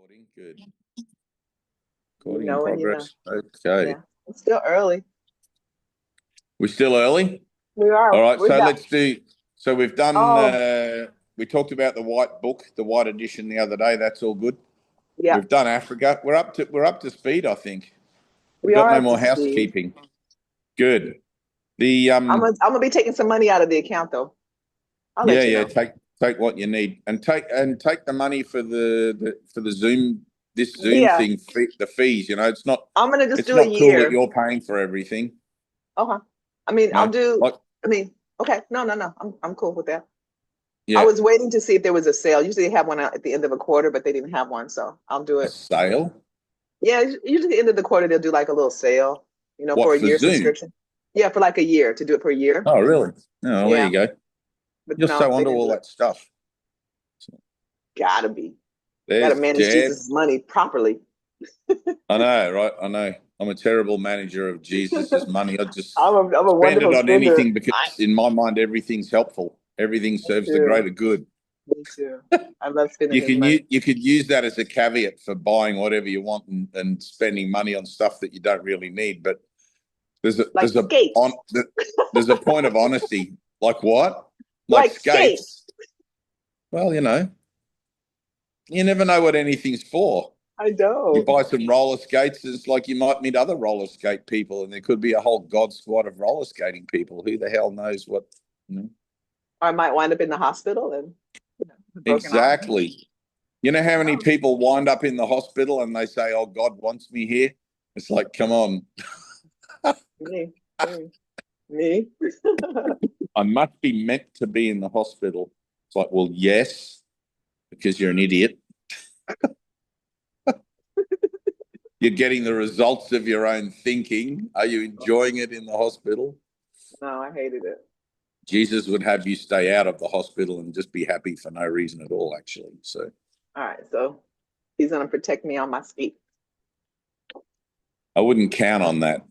Recording, good. You Recording in know when you know. progress. Okay. Yeah. It's still early. We're still early? We are. All right, We're so not. let's do, so we've done, Oh, we talked about the white book, the white edition the other day. That's all good. yeah. We've done Africa. We're up to speed, I think. We've We got are no up to more speed. housekeeping. Good. The, I'm gonna be taking some money out of the account though. I'll let you yeah, know. take what you need and take the money for the Zoom, this Zoom Yeah. thing, the fees, it's not, I'm gonna just it's do a not cool that year. you're paying for everything. Okay. I mean, You I'll know, do. like, I mean, okay. No, no, no. I'm cool with that. I yeah, was waiting to see if there was a sale. Usually they have one out at the end of a quarter, but they didn't have one, so I'll do a it. sale. Yeah, usually at the end of the quarter they'll do like a little sale, What, for a for year Zoom? subscription. Yeah, for like a year to do it per year. Oh, really? Oh, well, there Yeah, you go. but You're no, so they onto didn't all do it. that stuff. Gotta be. Gotta There's manage Dad. Jesus' money properly. I know, right? I know. I'm a terrible manager of Jesus's money. I just I'm a spend it wonderful on spender. anything because in my mind, everything's helpful. Everything Me serves the too. greater good. Me too. I love spending his money. You could use that as a caveat for buying whatever you want and spending money on stuff that you don't really need. But there's a Like skates. there's a point of honesty. Like what? Like Like skates? skates. Well, you never know what anything's for. I You don't. buy some roller skates, it's like you might meet other roller skate people, and there could be a whole god squad of roller skating people. Who the hell knows what? I might wind up in the hospital and a broken arm. Exactly. You know how many No. people wind up in the hospital and they say, "Oh, God wants me here." It's like, come on, Me. Me. Me. I must be meant to be in the hospital. It's like, well, yes, because you're an idiot. You're getting the results of your own thinking. Are you enjoying it in the hospital? No, I hated it. Jesus would have you stay out of the hospital and just be happy for no reason at all, actually. So All right, so he's gonna protect me on my skate. I wouldn't count on that.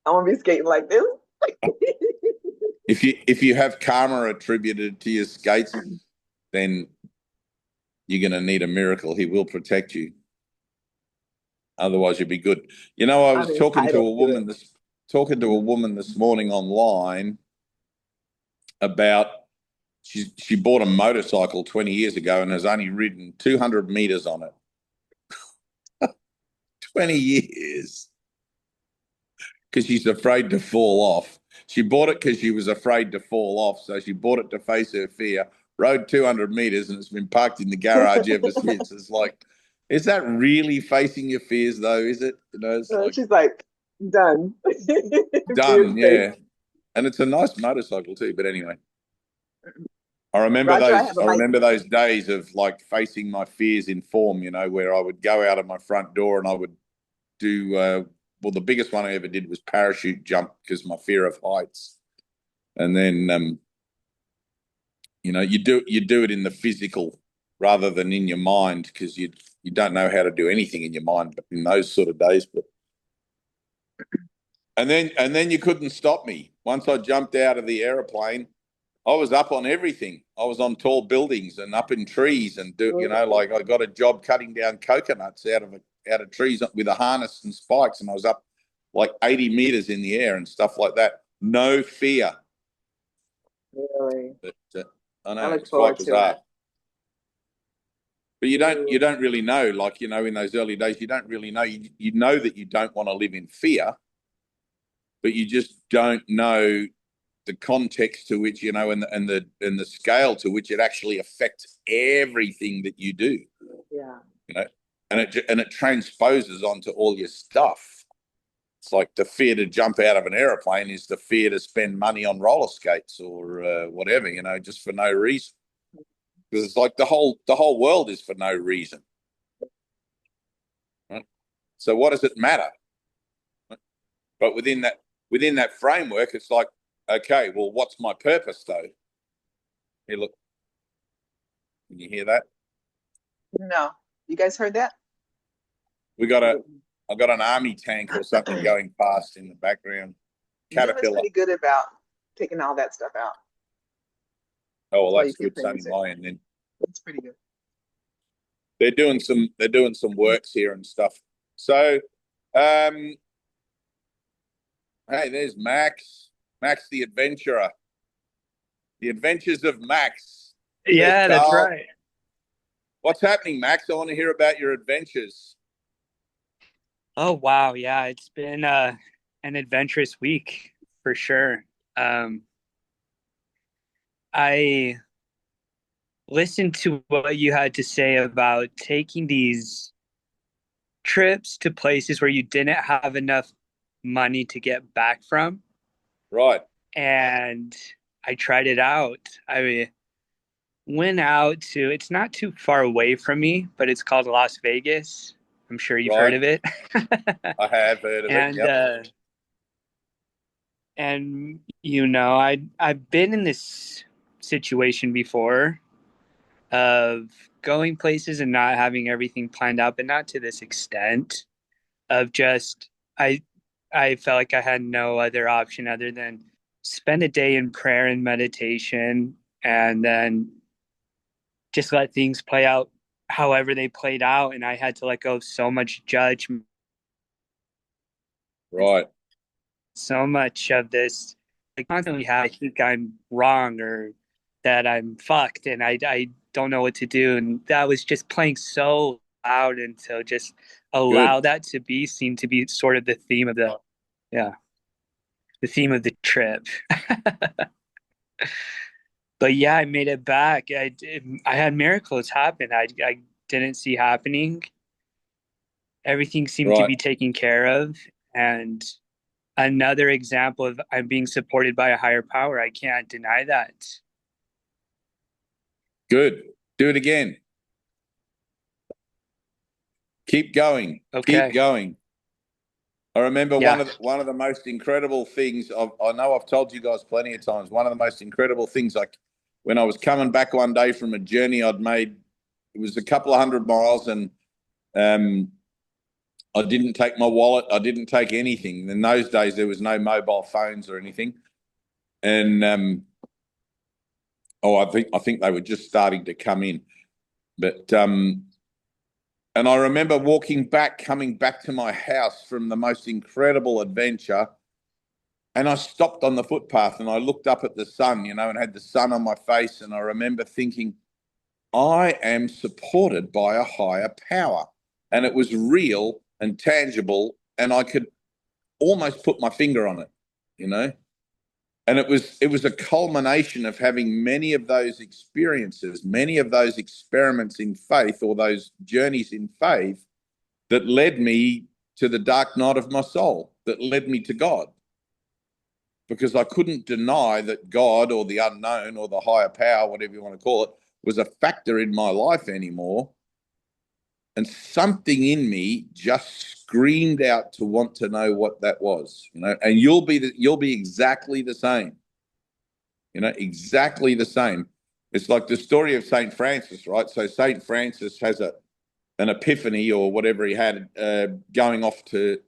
I'm gonna be skating like this. If you have karma attributed to your skates, then you're going to need a miracle. He will protect you. Otherwise, you'll be good. I I'm was talking to entitled a to it. woman this morning online about she bought a motorcycle 20 years ago and has only ridden 200 meters on it. 20 years because she's afraid to fall off. She bought it because she was afraid to fall off, so she bought it to face her fear. Rode 200 meters and it's been parked in the garage ever since. It's like, is that really facing your fears, though? Is it? It's like She's like, done. Fear done, face. yeah. And it's a nice motorcycle too. But anyway, Roger, I have a I mic. remember those days of like facing my fears in form. Where I would go out of my front door and I would do. Well, the biggest one I ever did was parachute jump because my fear of heights. And then, you do it in the physical rather than in your mind because you don't know how to do anything in your mind. But in those sort of days, and then you couldn't stop me. Once I jumped out of the aeroplane, I was up on everything. I was on tall buildings and up in trees and like I got a job cutting down coconuts out of trees with a harness and spikes, and I was up like 80 meters in the air and stuff like that. No fear. Really? But, I I know look it's quite forward to bizarre. it. But you don't really know, like, in those early days, you don't really know. You know that you don't want to live in fear, but you just don't know the context to which, and the scale to which it actually affects everything that you do. Yeah. And it transposes onto all your stuff. It's like the fear to jump out of an airplane is the fear to spend money on roller skates or whatever, just for no reason. Because it's like the whole world is for no reason. Right? So what does it matter? Right? But within that framework, it's like, okay, well, what's my purpose though? Here, look, can you hear that? No. You guys heard that? I got an army tank or something going past in the background. Zoom is Caterpillar. pretty good about taking all that stuff out. Oh, well, That's why that's you keep good. It's saying only it. my end then. It's pretty good. they're doing some works here and stuff. So, hey, there's Max. Max the adventurer. The adventures of Max. There's Yeah, that's Carl. right. What's happening, Max? I want to hear about your adventures. Oh wow, yeah, it's been an adventurous week for sure. Um, I listened to what you had to say about taking these trips to places where you didn't have enough money to get back from, Right, and I tried it out. I went out to, it's not too far away from me, but it's called Las Vegas. I'm sure you've heard right. of it. I have heard of it. And Yep. I've been in this situation before of going places and not having everything planned out, but not to this extent of just I I felt like I had no other option other than spend a day in prayer and meditation and then just let things play out however they played out. And I had to let go of so much judgment, Right. so much of this. I constantly have, I think I'm wrong or that I'm fucked and I don't know what to do. And that was just playing so loud. And so just Good. allow that to be seemed to be sort of the theme of yeah, the theme of the trip. But yeah, I made it back. I had miracles happen. I didn't see happening. Everything seemed to Right. be taken care of. And another example of I'm being supported by a higher power. I can't deny that. Good. Do it again. Keep going. Keep Okay. going. I remember one Yeah. of the most incredible things. I know I've told you guys plenty of times. One of the most incredible things, like when I was coming back one day from a journey I'd made, it was a couple of 100 miles, and um, I didn't take my wallet. I didn't take anything. In those days, there was no mobile phones or anything, and I think they were just starting to come in. But and I remember coming back to my house from the most incredible adventure. And I stopped on the footpath and I looked up at the sun, and had the sun on my face. And I remember thinking, I am supported by a higher power. And it was real and tangible. And I could almost put my finger on it, you know? And it was a culmination of having many of those experiences, many of those experiments in faith or those journeys in faith that led me to the dark night of my soul, that led me to God. Because I couldn't deny that God or the unknown or the higher power, whatever you want to call it, was a factor in my life anymore. And something in me just screamed out to want to know what that was, and you'll be exactly the same, exactly the same. It's like the story of St. Francis, right? So St. Francis has an epiphany or whatever he had, going off to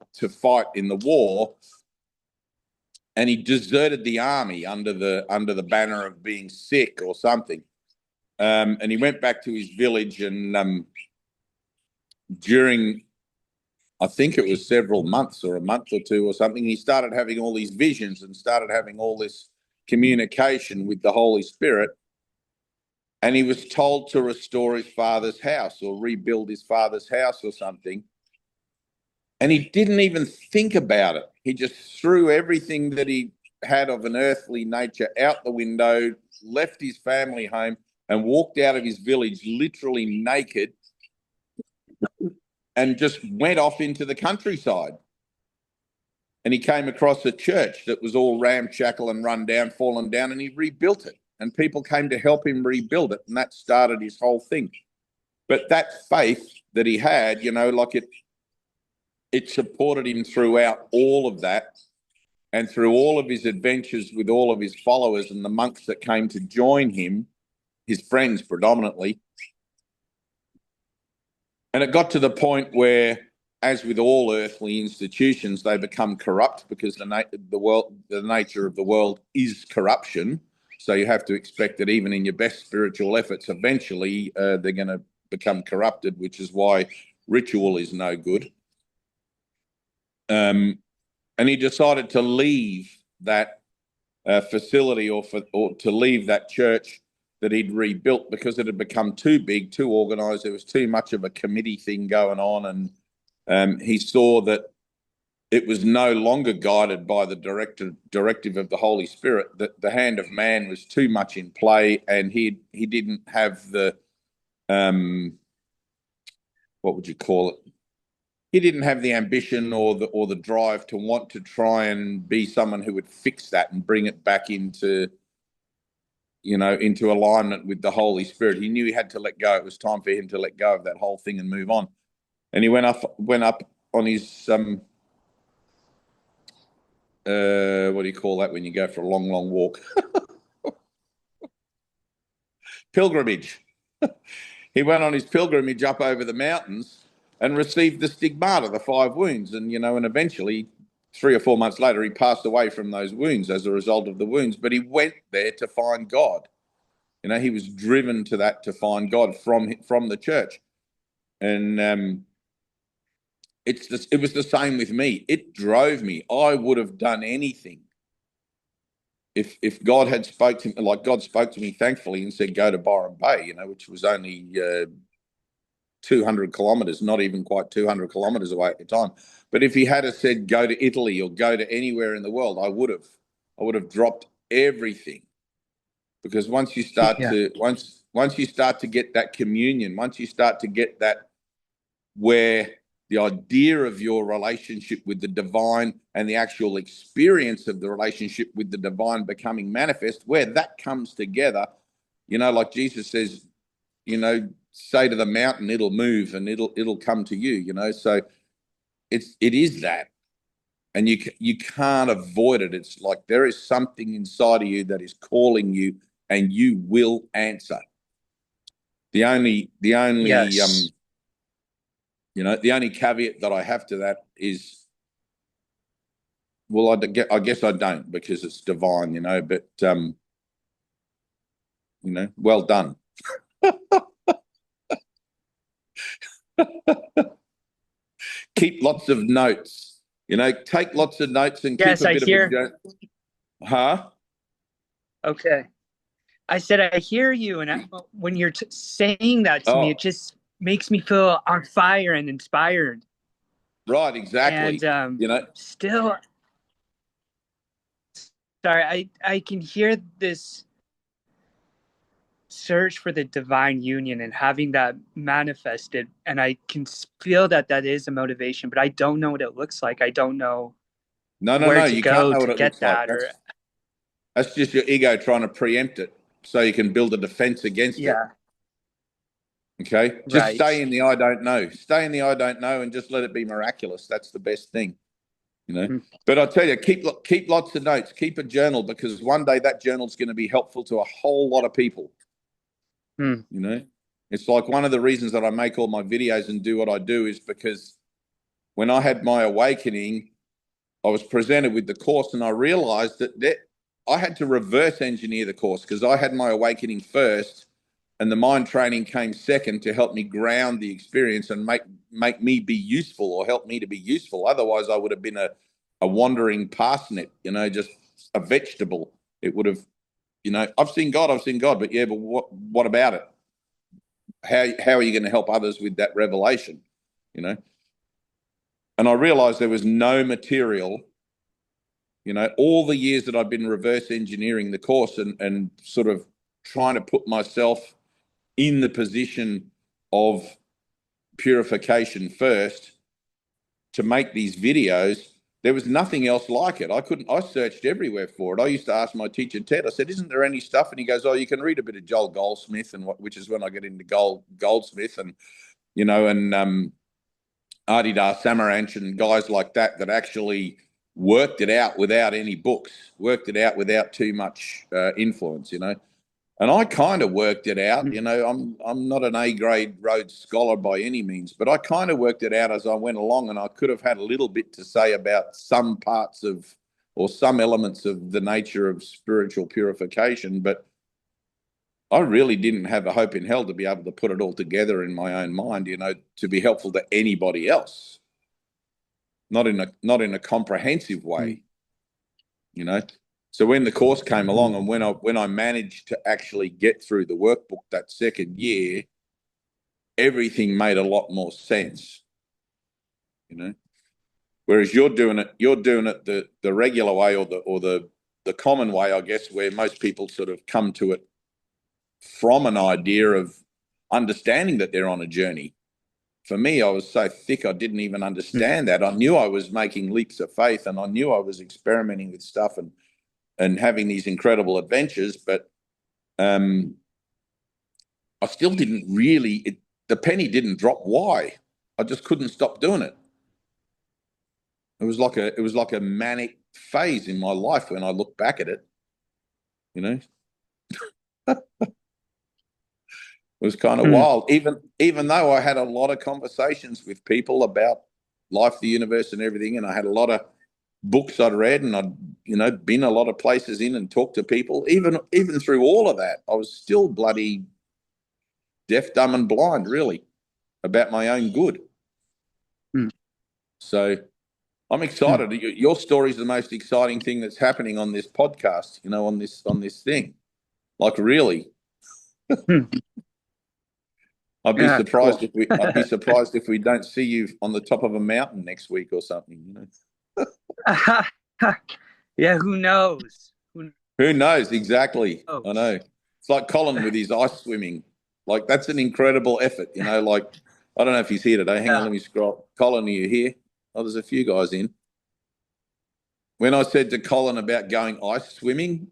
fight in the war, and he deserted the army under the banner of being sick or something. And he went back to his village, and during, I think it was several months or a month or two or something, he started having all these visions and started having all this communication with the Holy Spirit. And he was told to restore his father's house or rebuild his father's house or something. And he didn't even think about it. He just threw everything that he had of an earthly nature out the window, left his family home, and walked out of his village literally naked and just went off into the countryside. And he came across a church that was all ramshackle and run down, fallen down, and he rebuilt it. And people came to help him rebuild it. And that started his whole thing. But that faith that he had, like it supported him throughout all of that. And through all of his adventures with all of his followers and the monks that came to join him, his friends predominantly. And it got to the point where, as with all earthly institutions, they become corrupt because the nature of the world is corruption. So you have to expect that even in your best spiritual efforts, eventually they're going to become corrupted, which is why ritual is no good. And he decided to leave that facility or to leave that church that he'd rebuilt because it had become too big, too organized. There was too much of a committee thing going on. And he saw that it was no longer guided by the directive of the Holy Spirit, that the hand of man was too much in play, and he didn't have the, what would you call it? He didn't have the ambition or the drive to want to try and be someone who would fix that and bring it back into alignment with the Holy Spirit. He knew he had to let go. It was time for him to let go of that whole thing and move on. And he went up on his what do you call that when you go for a long, long walk? Pilgrimage. He went on his pilgrimage up over the mountains and received the stigmata, the 5 wounds. And, and eventually 3 or 4 months later, he passed away from those wounds as a result of the wounds. But he went there to find God. He was driven to that, to find God from the church. And it was the same with me. It drove me. I would have done anything if God had spoke to me, like God spoke to me, thankfully, and said, go to Byron Bay, which was only 200 kilometers, not even quite 200 kilometers away at the time. But if he had said, go to Italy or go to anywhere in the world, I would have dropped everything. Because once you start once you start to get that communion, once you start to get that, where the idea of your relationship with the divine and the actual experience of the relationship with the divine becoming manifest, where that comes together, like Jesus says, say to the mountain, it'll move and it'll come to you, So it is that. And you can't avoid it. It's like there is something inside of you that is calling you, and you will answer. The only Yes. the only caveat that I have to that is, well, I guess I don't, because it's divine, but well done. Keep lots of notes. Take lots of notes and Yes, keep a I bit hear. of a... Huh? Okay. I said I hear you, and when you're saying that to me, it just makes me feel on fire and inspired. Right, exactly. And still, sorry, I can hear this search for the divine union and having that manifested, and I can feel that is a motivation, but I don't know what it looks like. I don't know where to you go can't know to what it get looks like. that. That's just your ego trying to preempt it so you can build a defense against it. Okay? Just stay in the I don't know. Stay in the I don't know and just let it be miraculous. That's the best thing. But I tell you, keep lots of notes, keep a journal, because one day that journal is going to be helpful to a whole lot of people. It's like one of the reasons that I make all my videos and do what I do is because when I had my awakening, I was presented with the course, and I realized that I had to reverse engineer the course, because I had my awakening first and the mind training came second to help me ground the experience and make me be useful, or help me to be useful. Otherwise, I would have been a wandering parsnip, just a vegetable. It would have, I've seen God, but yeah, but what about it? How are you going to help others with that revelation? And I realized there was no material, all the years that I've been reverse engineering the course and sort of trying to put myself in the position of purification first to make these videos, there was nothing else like it. I searched everywhere for it. I used to ask my teacher, Ted, I said, isn't there any stuff? And he goes, oh, you can read a bit of Joel Goldsmith, which is when I get into Goldsmith and, Adidas Samaranch and guys like that actually worked it out without any books, worked it out without too much influence, And I kind of worked it out, I'm not an A-grade Rhodes Scholar by any means, but I kind of worked it out as I went along, and I could have had a little bit to say about some parts of, or some elements of the nature of spiritual purification, but I really didn't have a hope in hell to be able to put it all together in my own mind, to be helpful to anybody else, not in a comprehensive way, So when the course came along, and when I managed to actually get through the workbook that second year, everything made a lot more sense, Whereas you're doing it the regular way, or the common way, I guess, where most people sort of come to it from an idea of understanding that they're on a journey. For me, I was so thick, I didn't even understand that. I knew I was making leaps of faith, and I knew I was experimenting with stuff and having these incredible adventures, but I still didn't really, the penny didn't drop. Why? I just couldn't stop doing it. It was like a manic phase in my life when I look back at it, It was kind of wild, even though I had a lot of conversations with people about life, the universe, and everything, and I had a lot of books I'd read, and I'd been a lot of places in and talked to people. Even through all of that, I was still bloody deaf, dumb, and blind, really, about my own good. So I'm excited. Your story is the most exciting thing that's happening on this podcast. On this thing, like really. I'd be surprised if we don't see you on the top of a mountain next week or something. Yeah, who knows? Who knows exactly? I know. It's like Colin with his ice swimming. Like, that's an incredible effort. Like, I don't know if he's here today. Hang on, let me scroll. Colin, are you here? Oh, there's a few guys in. When I said to Colin about going ice swimming,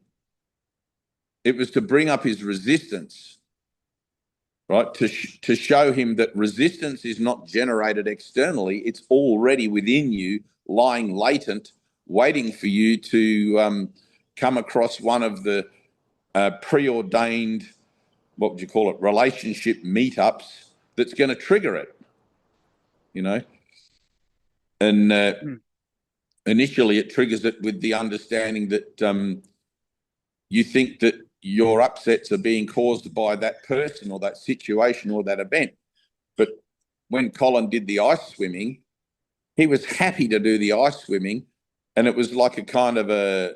it was to bring up his resistance. Right, to show him that resistance is not generated externally; it's already within you, lying latent, waiting for you to come across one of the preordained, what would you call it, relationship meetups that's going to trigger it. And initially, it triggers it with the understanding that you think that your upsets are being caused by that person or that situation or that event. But when Colin did the ice swimming, he was happy to do the ice swimming, and it was like a kind of a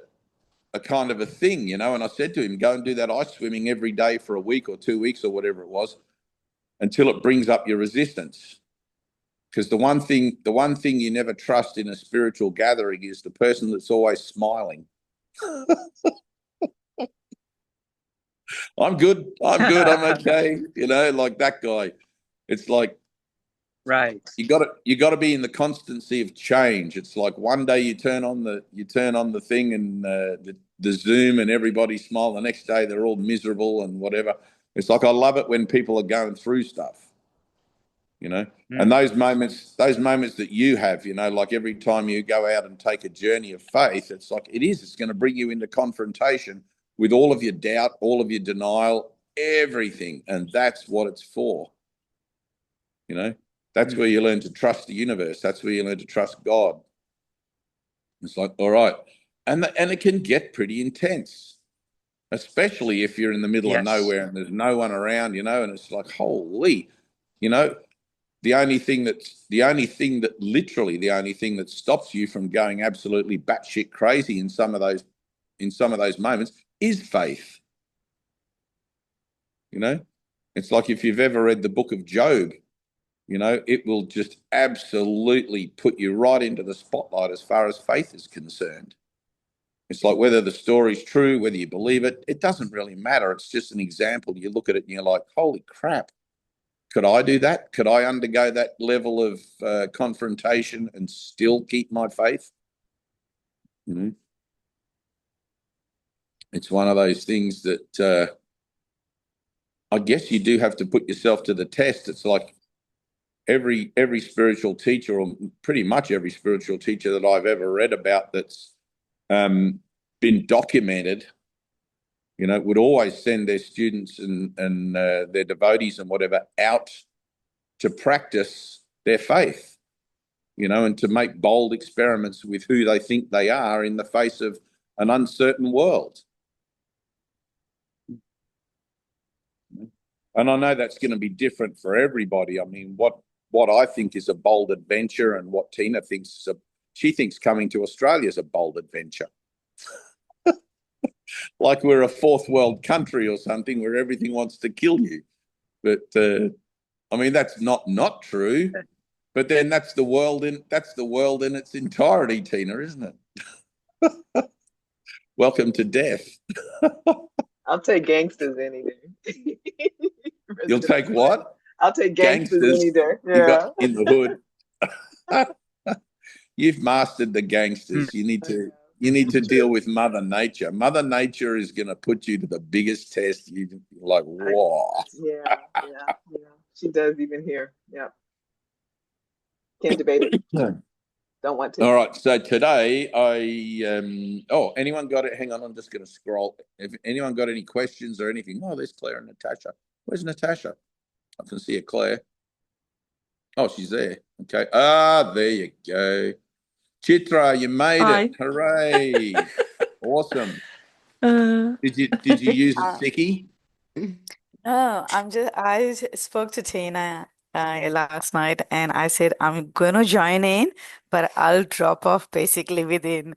thing, And I said to him, go and do that ice swimming every day for a week or 2 weeks or whatever it was, until it brings up your resistance. Because the one thing you never trust in a spiritual gathering is the person that's always smiling. I'm good. I'm okay. Like that guy. It's like, right. You got to be in the constancy of change. It's like one day you turn on the thing and the Zoom and everybody smile. The next day they're all miserable and whatever. It's like, I love it when people are going through stuff. And those moments that you have, like every time you go out and take a journey of faith, it's like it's going to bring you into confrontation with all of your doubt, all of your denial, everything. And that's what it's for. That's where you learn to trust the universe. That's where you learn to trust God. It's like, all right. And it can get pretty intense, especially if you're in the middle of nowhere and there's no one around, and it's like, holy, the only thing that stops you from going absolutely batshit crazy in some of those moments is faith. It's like, if you've ever read the book of Job, it will just absolutely put you right into the spotlight as far as faith is concerned. It's like, whether the story's true, whether you believe it, it doesn't really matter. It's just an example. You look at it and you're like, holy crap. Could I do that? Could I undergo that level of confrontation and still keep my faith? It's one of those things that I guess you do have to put yourself to the test. It's like every spiritual teacher, or pretty much every spiritual teacher that I've ever read about that's been documented, would always send their students and their devotees and whatever out to practice their faith, and to make bold experiments with who they think they are in the face of an uncertain world. And I know that's going to be different for everybody. I mean, what I think is a bold adventure and what Tina thinks is she thinks coming to Australia is a bold adventure. Like we're a fourth world country or something where everything wants to kill you. But I mean, that's not true. But then that's the world in its entirety, Tina, isn't it? Welcome to death. I'll take gangsters any day. You'll take what? I'll take gangsters Gangsters. any day. You got Yeah. in the hood. You've mastered the gangsters. You need to deal with Mother Nature. Mother Nature is going to put you to the biggest test. You're like, whoa. Yeah. She does even here. Yeah. Can't debate it. Don't want to. All right. So today anyone got it? Hang on. I'm just going to scroll. If anyone got any questions or anything. Oh, there's Claire and Natasha. Where's Natasha? I can see her, Claire. Oh, she's there. Okay. There you go. Chitra, you made it. Hooray. Awesome. Did you use a sickie? No, I spoke to Tina last night and I said I'm going to join in, but I'll drop off basically within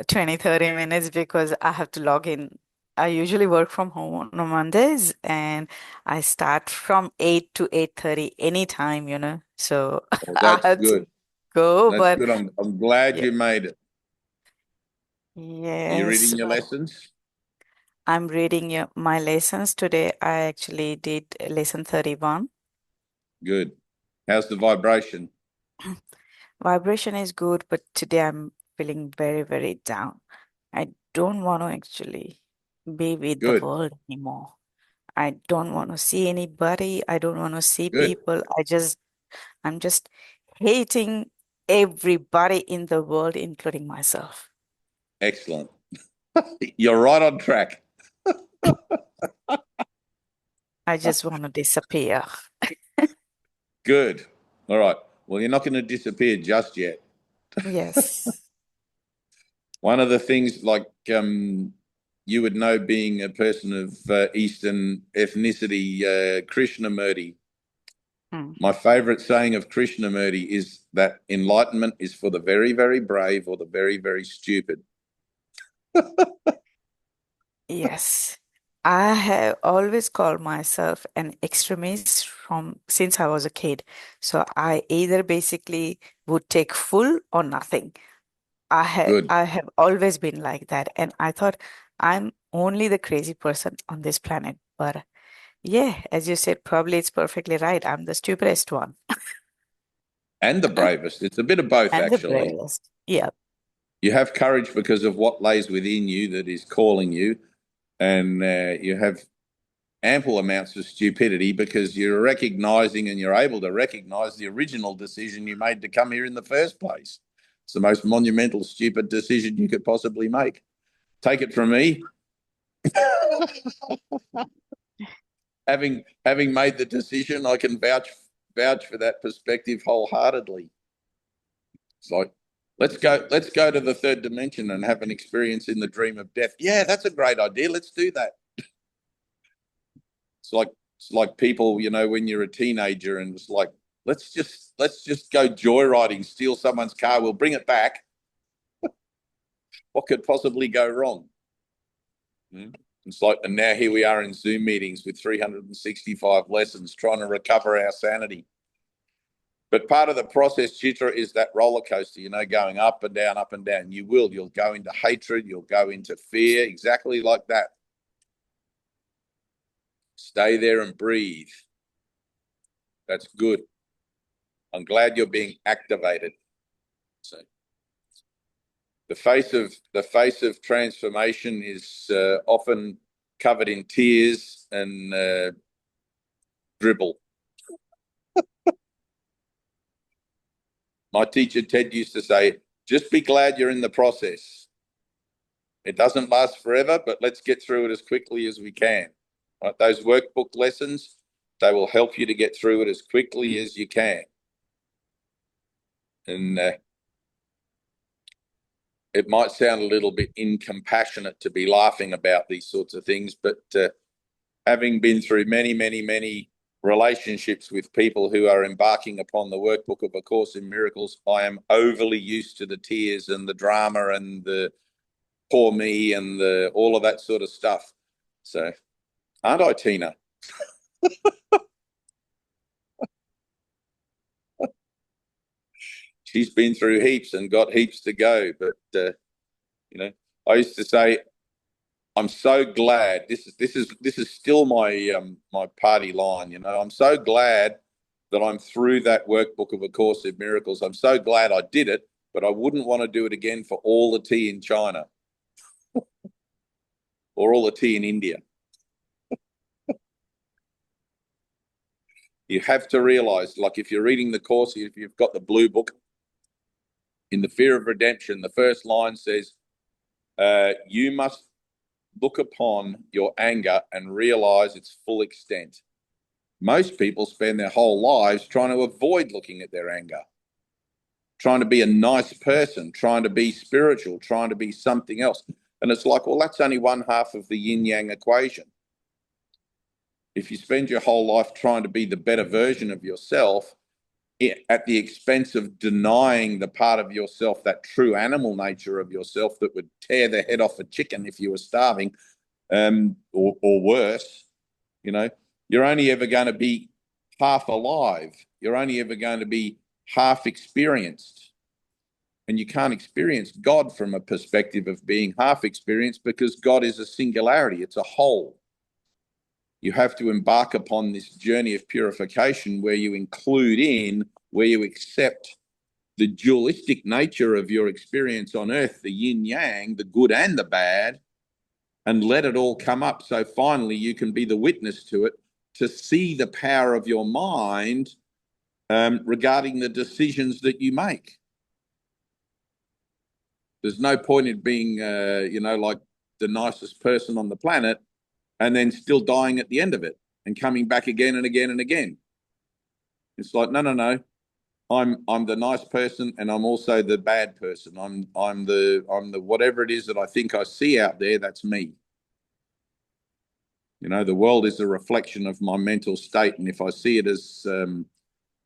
20, 30 minutes because I have to log in. I usually work from home on Mondays and I start from 8 to 8:30 anytime, So Well, I that's had good. to go, That's but good. I'm glad yeah, you made it. Are you yes. reading your lessons? I'm reading my lessons today. I actually did lesson 31. Good. How's the vibration? Vibration is good, but today I'm feeling very, very down. I don't want to actually be with the Good. world anymore. I don't want to see anybody. I don't want to see Good. people. I'm just hating everybody in the world, including myself. Excellent. You're right on track. I just want to disappear. Good. All right. Well, you're not going to disappear just yet. Yes. One of the things, like you would know, being a person of Eastern ethnicity, Krishnamurti. Hmm. My favorite saying of Krishnamurti is that enlightenment is for the very, very brave or the very, very stupid. Yes. I have always called myself an extremist from since I was a kid. So I either basically would take full or nothing. Good. I have always been like that. And I thought I'm only the crazy person on this planet. But yeah, as you said, probably it's perfectly right. I'm the stupidest one. And the bravest. It's a bit of both, And the actually. bravest. Yeah. You have courage because of what lays within you that is calling you, and you have ample amounts of stupidity because you're recognizing and you're able to recognize the original decision you made to come here in the first place. It's the most monumental, stupid decision you could possibly make. Take it from me. having made the decision, I can vouch for that perspective wholeheartedly. It's like, let's go to the third dimension and have an experience in the dream of death. Yeah, that's a great idea. Let's do that. It's like people, when you're a teenager and it's like, let's just go joyriding, steal someone's car, we'll bring it back. What could possibly go wrong? It's like, and now here we are in Zoom meetings with 365 lessons trying to recover our sanity. But part of the process, Chitra, is that roller coaster, going up and down, up and down. You'll go into hatred, you'll go into fear, exactly like that. Stay there and breathe. That's good. I'm glad you're being activated. So the face of transformation is often covered in tears and dribble. My teacher Ted used to say, just be glad you're in the process. It doesn't last forever, but let's get through it as quickly as we can. Right? Those workbook lessons, they will help you to get through it as quickly as you can. And it might sound a little bit incompassionate to be laughing about these sorts of things, but having been through many, many, many relationships with people who are embarking upon the workbook of A Course in Miracles, I am overly used to the tears and the drama and the poor me and the all of that sort of stuff. So, aren't I, Tina? She's been through heaps and got heaps to go. But I used to say, I'm so glad. This is still my my party line. I'm so glad that I'm through that workbook of A Course in Miracles. I'm so glad I did it, but I wouldn't want to do it again for all the tea in China or all the tea in India. You have to realize, like if you're reading the course, if you've got the blue book, in the Fear of Redemption, the first line says, you must look upon your anger and realize its full extent. Most people spend their whole lives trying to avoid looking at their anger, trying to be a nice person, trying to be spiritual, trying to be something else. And it's like, well, that's only one half of the yin-yang equation. If you spend your whole life trying to be the better version of yourself at the expense of denying the part of yourself, that true animal nature of yourself that would tear the head off a chicken if you were starving, or worse, you're only ever going to be half alive. You're only ever going to be half experienced. And you can't experience God from a perspective of being half experienced, because God is a singularity. It's a whole. You have to embark upon this journey of purification where you where you accept the dualistic nature of your experience on earth, the yin yang, the good and the bad, and let it all come up. So finally you can be the witness to it, to see the power of your mind regarding the decisions that you make. There's no point in being, like the nicest person on the planet and then still dying at the end of it and coming back again and again and again. It's like, no. I'm the nice person, and I'm also the bad person. I'm the whatever it is that I think I see out there. That's me. The world is a reflection of my mental state, and if I see it as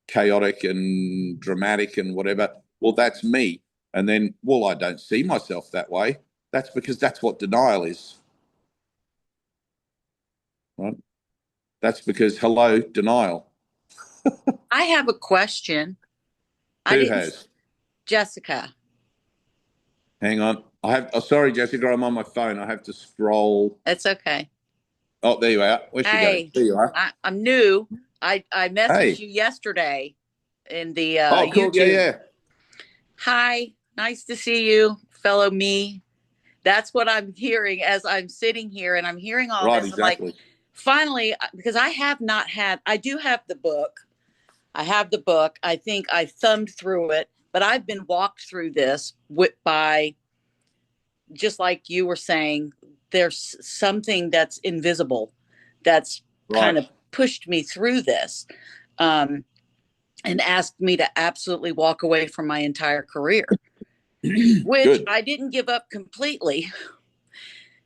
chaotic and dramatic and whatever, well, that's me. And then, well, I don't see myself that way. That's because that's what denial is. Right? That's because, hello, denial. I have a question. Who has? Jessica. Hang on. Sorry, Jessica, I'm on my phone. I have to scroll. It's okay. Oh, there you are. Where's she going? There you are. I'm new. I messaged you yesterday in the cool. YouTube. Yeah. Hi, nice to see you, fellow me. That's what I'm hearing as I'm sitting here, and I'm hearing all this. Exactly. I'm like, finally, because I do have the book. I think I thumbed through it, but I've been walked through this by, just like you were saying, there's something that's invisible that's kind of pushed me through this, and asked me to absolutely walk away from my entire career, which Good. I didn't give up completely.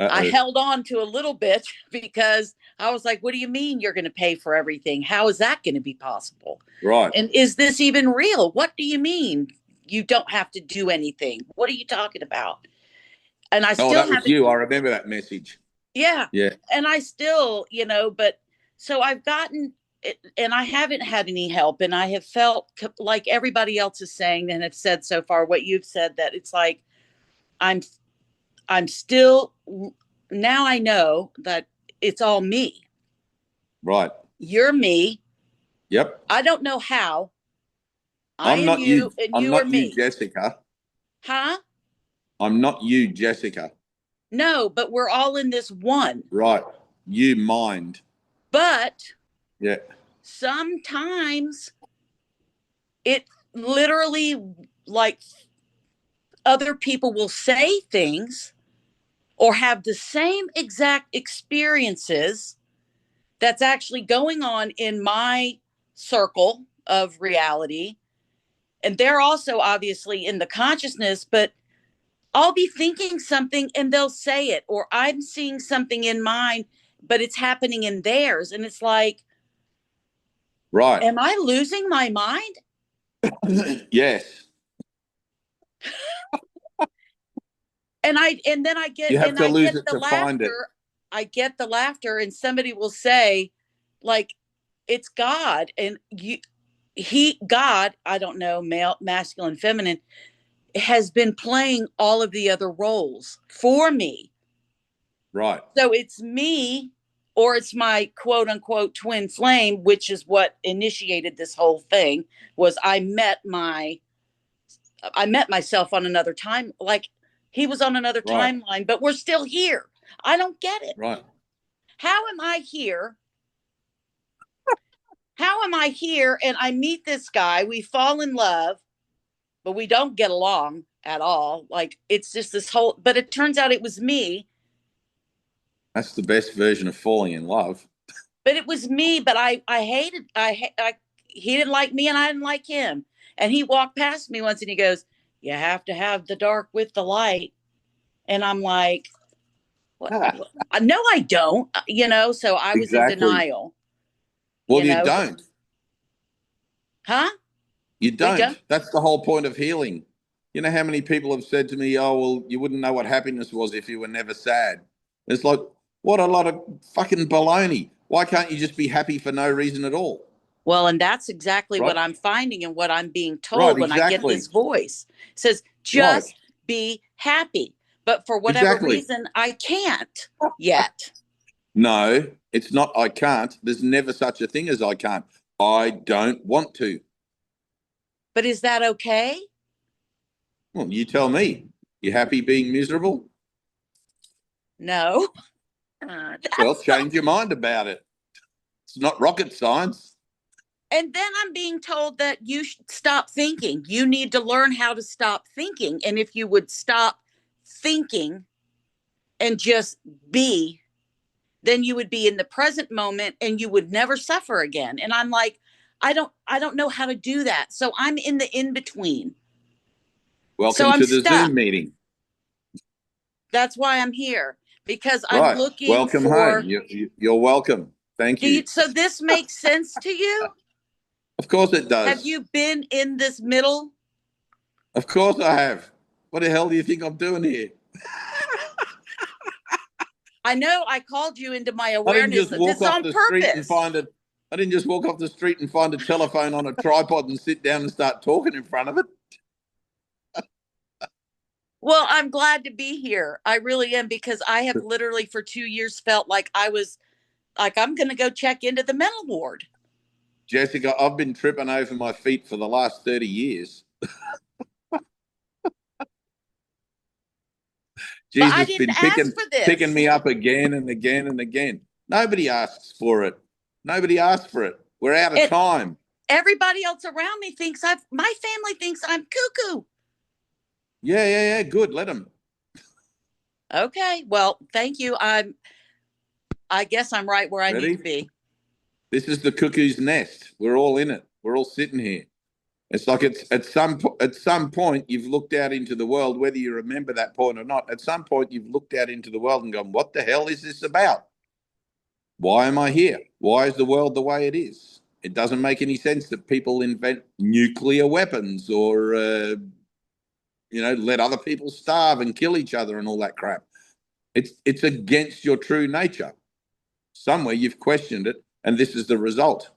I held on to a little bit because I was like, what do you mean you're going to pay for everything? How is that going to be possible? Right. And is this even real? What do you mean you don't have to do anything? What are you talking about? And I still that was you. I remember that message. Yeah. Yeah. And I still, but so I've gotten it, and I haven't had any help, and I have felt like everybody else is saying and have said so far what you've said, that it's like I'm still, now I know that it's all me. Right. You're me. Yep. I don't know how. I'm not you, and I'm you not are me. You, Jessica. Huh? I'm not you, Jessica. No, but we're all in this one. Right. You mind. But yeah, sometimes it literally, like, other people will say things or have the same exact experiences that's actually going on in my circle of reality. And they're also obviously in the consciousness, but I'll be thinking something and they'll say it, or I'm seeing something in mine, but it's happening in theirs. And it's like, Right. Am I losing my mind? Yes. And then I get You have and to I lose get it the to find it. laughter. I get the laughter, and somebody will say, like, it's God, and God, I don't know, male, masculine, feminine, has been playing all of the other roles for me. Right. So it's me, or it's my quote unquote twin flame, which is what initiated this whole thing. Was I met myself on another time, like he was on another Right. timeline, but we're still here. I don't get it. Right. How am I here? How am I here? And I meet this guy, we fall in love, but we don't get along at all. Like, it's just this whole, but it turns out it was me. That's the best version of falling in love. But it was me, but I hated, he didn't like me and I didn't like him. And he walked past me once and he goes, you have to have the dark with the light. And I'm like, what? No, I don't, so I was in Exactly. denial. Well, you don't. Huh? You We don't. That's the whole point of healing. You know how many people have said to me, oh, well, you wouldn't know what happiness was if you were never sad. It's like, what a lot of fucking baloney. Why can't you just be happy for no reason at all? Well, and that's exactly what Right. I'm finding and what I'm being Right, told when I get exactly. this voice. It says, Right. just be happy. But for whatever Exactly. reason, I can't yet. No, it's not I can't. There's never such a thing as I can't. I don't want to. But is that okay? Well, you tell me. You happy being miserable? No. Well, change your mind about it. It's not rocket science. And then I'm being told that you should stop thinking. You need to learn how to stop thinking. And if you would stop thinking and just be, then you would be in the present moment and you would never suffer again. And I'm like, I don't know how to do that. So I'm in the in between. Welcome to the Zoom meeting. That's why I'm here, because I'm Right. looking Welcome for. home. You're welcome. Thank you. So this makes sense to you? Of course it does. Have you been in this middle? Of course I have. What the hell do you think I'm doing here? I know I called you into my I awareness. didn't just walk off the street and find it. I didn't just walk off the street and find a telephone on a tripod and sit down and start talking in front of it. Well, I'm glad to be here. I really am, because I have literally for 2 years felt like I was like, I'm going to go check into the mental ward. Jessica, I've been tripping over my feet for the last 30 years. Jesus been picking me up again and again and again. Nobody asks for it. Nobody asks for it. We're out of time. Everybody else around me thinks my family thinks I'm cuckoo. Yeah. Good. Let them. Okay. Well, thank you. I guess I'm right where I need to be. This is the cuckoo's nest. We're all in it. We're all sitting here. It's like it's at some point you've looked out into the world, whether you remember that point or not. At some point you've looked out into the world and gone, what the hell is this about? Why am I here? Why is the world the way it is? It doesn't make any sense that people invent nuclear weapons or, let other people starve and kill each other and all that crap. It's against your true nature. Somewhere you've questioned it, and this is the result.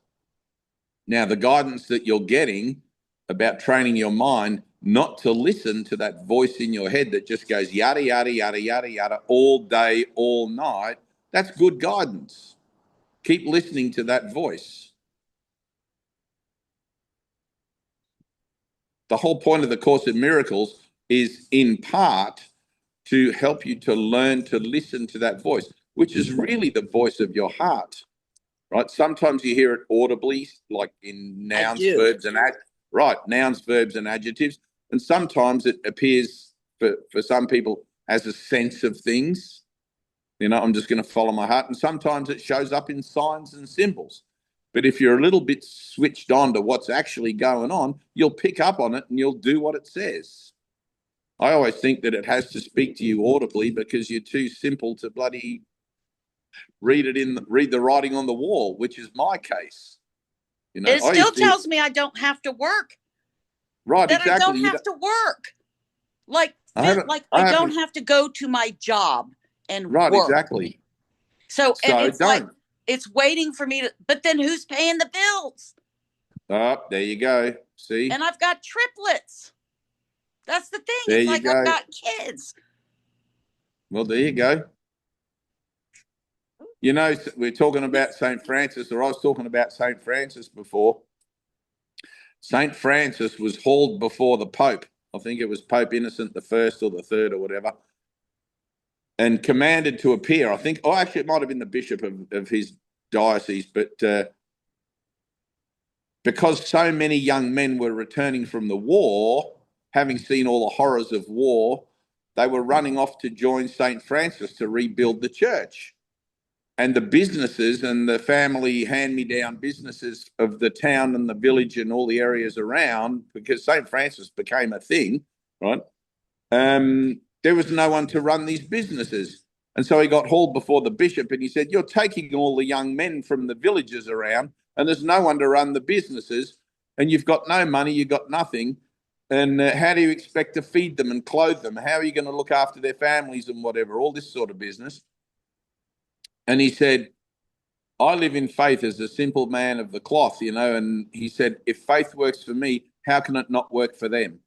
Now, the guidance that you're getting about training your mind not to listen to that voice in your head that just goes yada, yada, yada, yada, yada, all day, all night, that's good guidance. Keep listening to that voice. The whole point of the Course in Miracles is in part to help you to learn to listen to that voice, which is really the voice of your heart, right? Sometimes you hear it audibly, like in nouns, verbs, and nouns, verbs, and adjectives. And sometimes it appears for some people as a sense of things. I'm just going to follow my heart. And sometimes it shows up in signs and symbols. But if you're a little bit switched on to what's actually going on, you'll pick up on it and you'll do what it says. I always think that it has to speak to you audibly because you're too simple to bloody read the writing on the wall, which is my case. You know, It I still used to, tells me I don't have to work. right, That I exactly. don't have to work. Like I haven't, I I don't haven't, have to go to my job and right, work. exactly. So, and So it's like don't. it's waiting for me to. But then who's paying the bills? Oh, there you go. See, And I've got triplets. That's the thing. there It's you like I've go. got kids. Well, there you go. You know, we're talking about St. Francis, or I was talking about St. Francis before. St. Francis was hauled before the Pope. I think it was Pope Innocent the First or the Third or whatever, and commanded to appear. I think, oh, actually, it might have been the bishop of his diocese, but because so many young men were returning from the war, having seen all the horrors of war, they were running off to join St. Francis to rebuild the church. And the businesses and the family hand-me-down businesses of the town and the village and all the areas around, because St. Francis became a thing, right? There was no one to run these businesses. And so he got hauled before the bishop and he said, you're taking all the young men from the villages around and there's no one to run the businesses and you've got no money, you've got nothing. And how do you expect to feed them and clothe them? How are you going to look after their families and whatever, all this sort of business? And he said, I live in faith as a simple man of the cloth, you know, and he said, if faith works for me, how can it not work for them?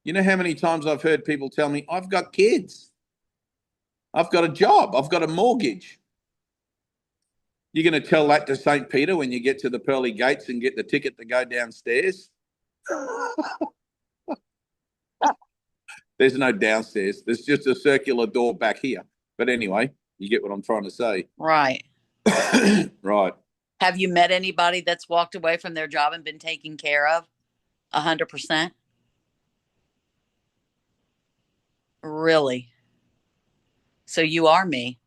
You know how many times I've heard people tell me, I've got kids, I've got a job, I've got a mortgage. You're going to tell that to St. Peter when you get to the pearly gates and get the ticket to go downstairs? There's no downstairs. There's just a circular door back here. But anyway, you get what I'm trying to say. Right. Right. Have you met anybody that's walked away from their job and been taken care of 100%? Really? So you are me.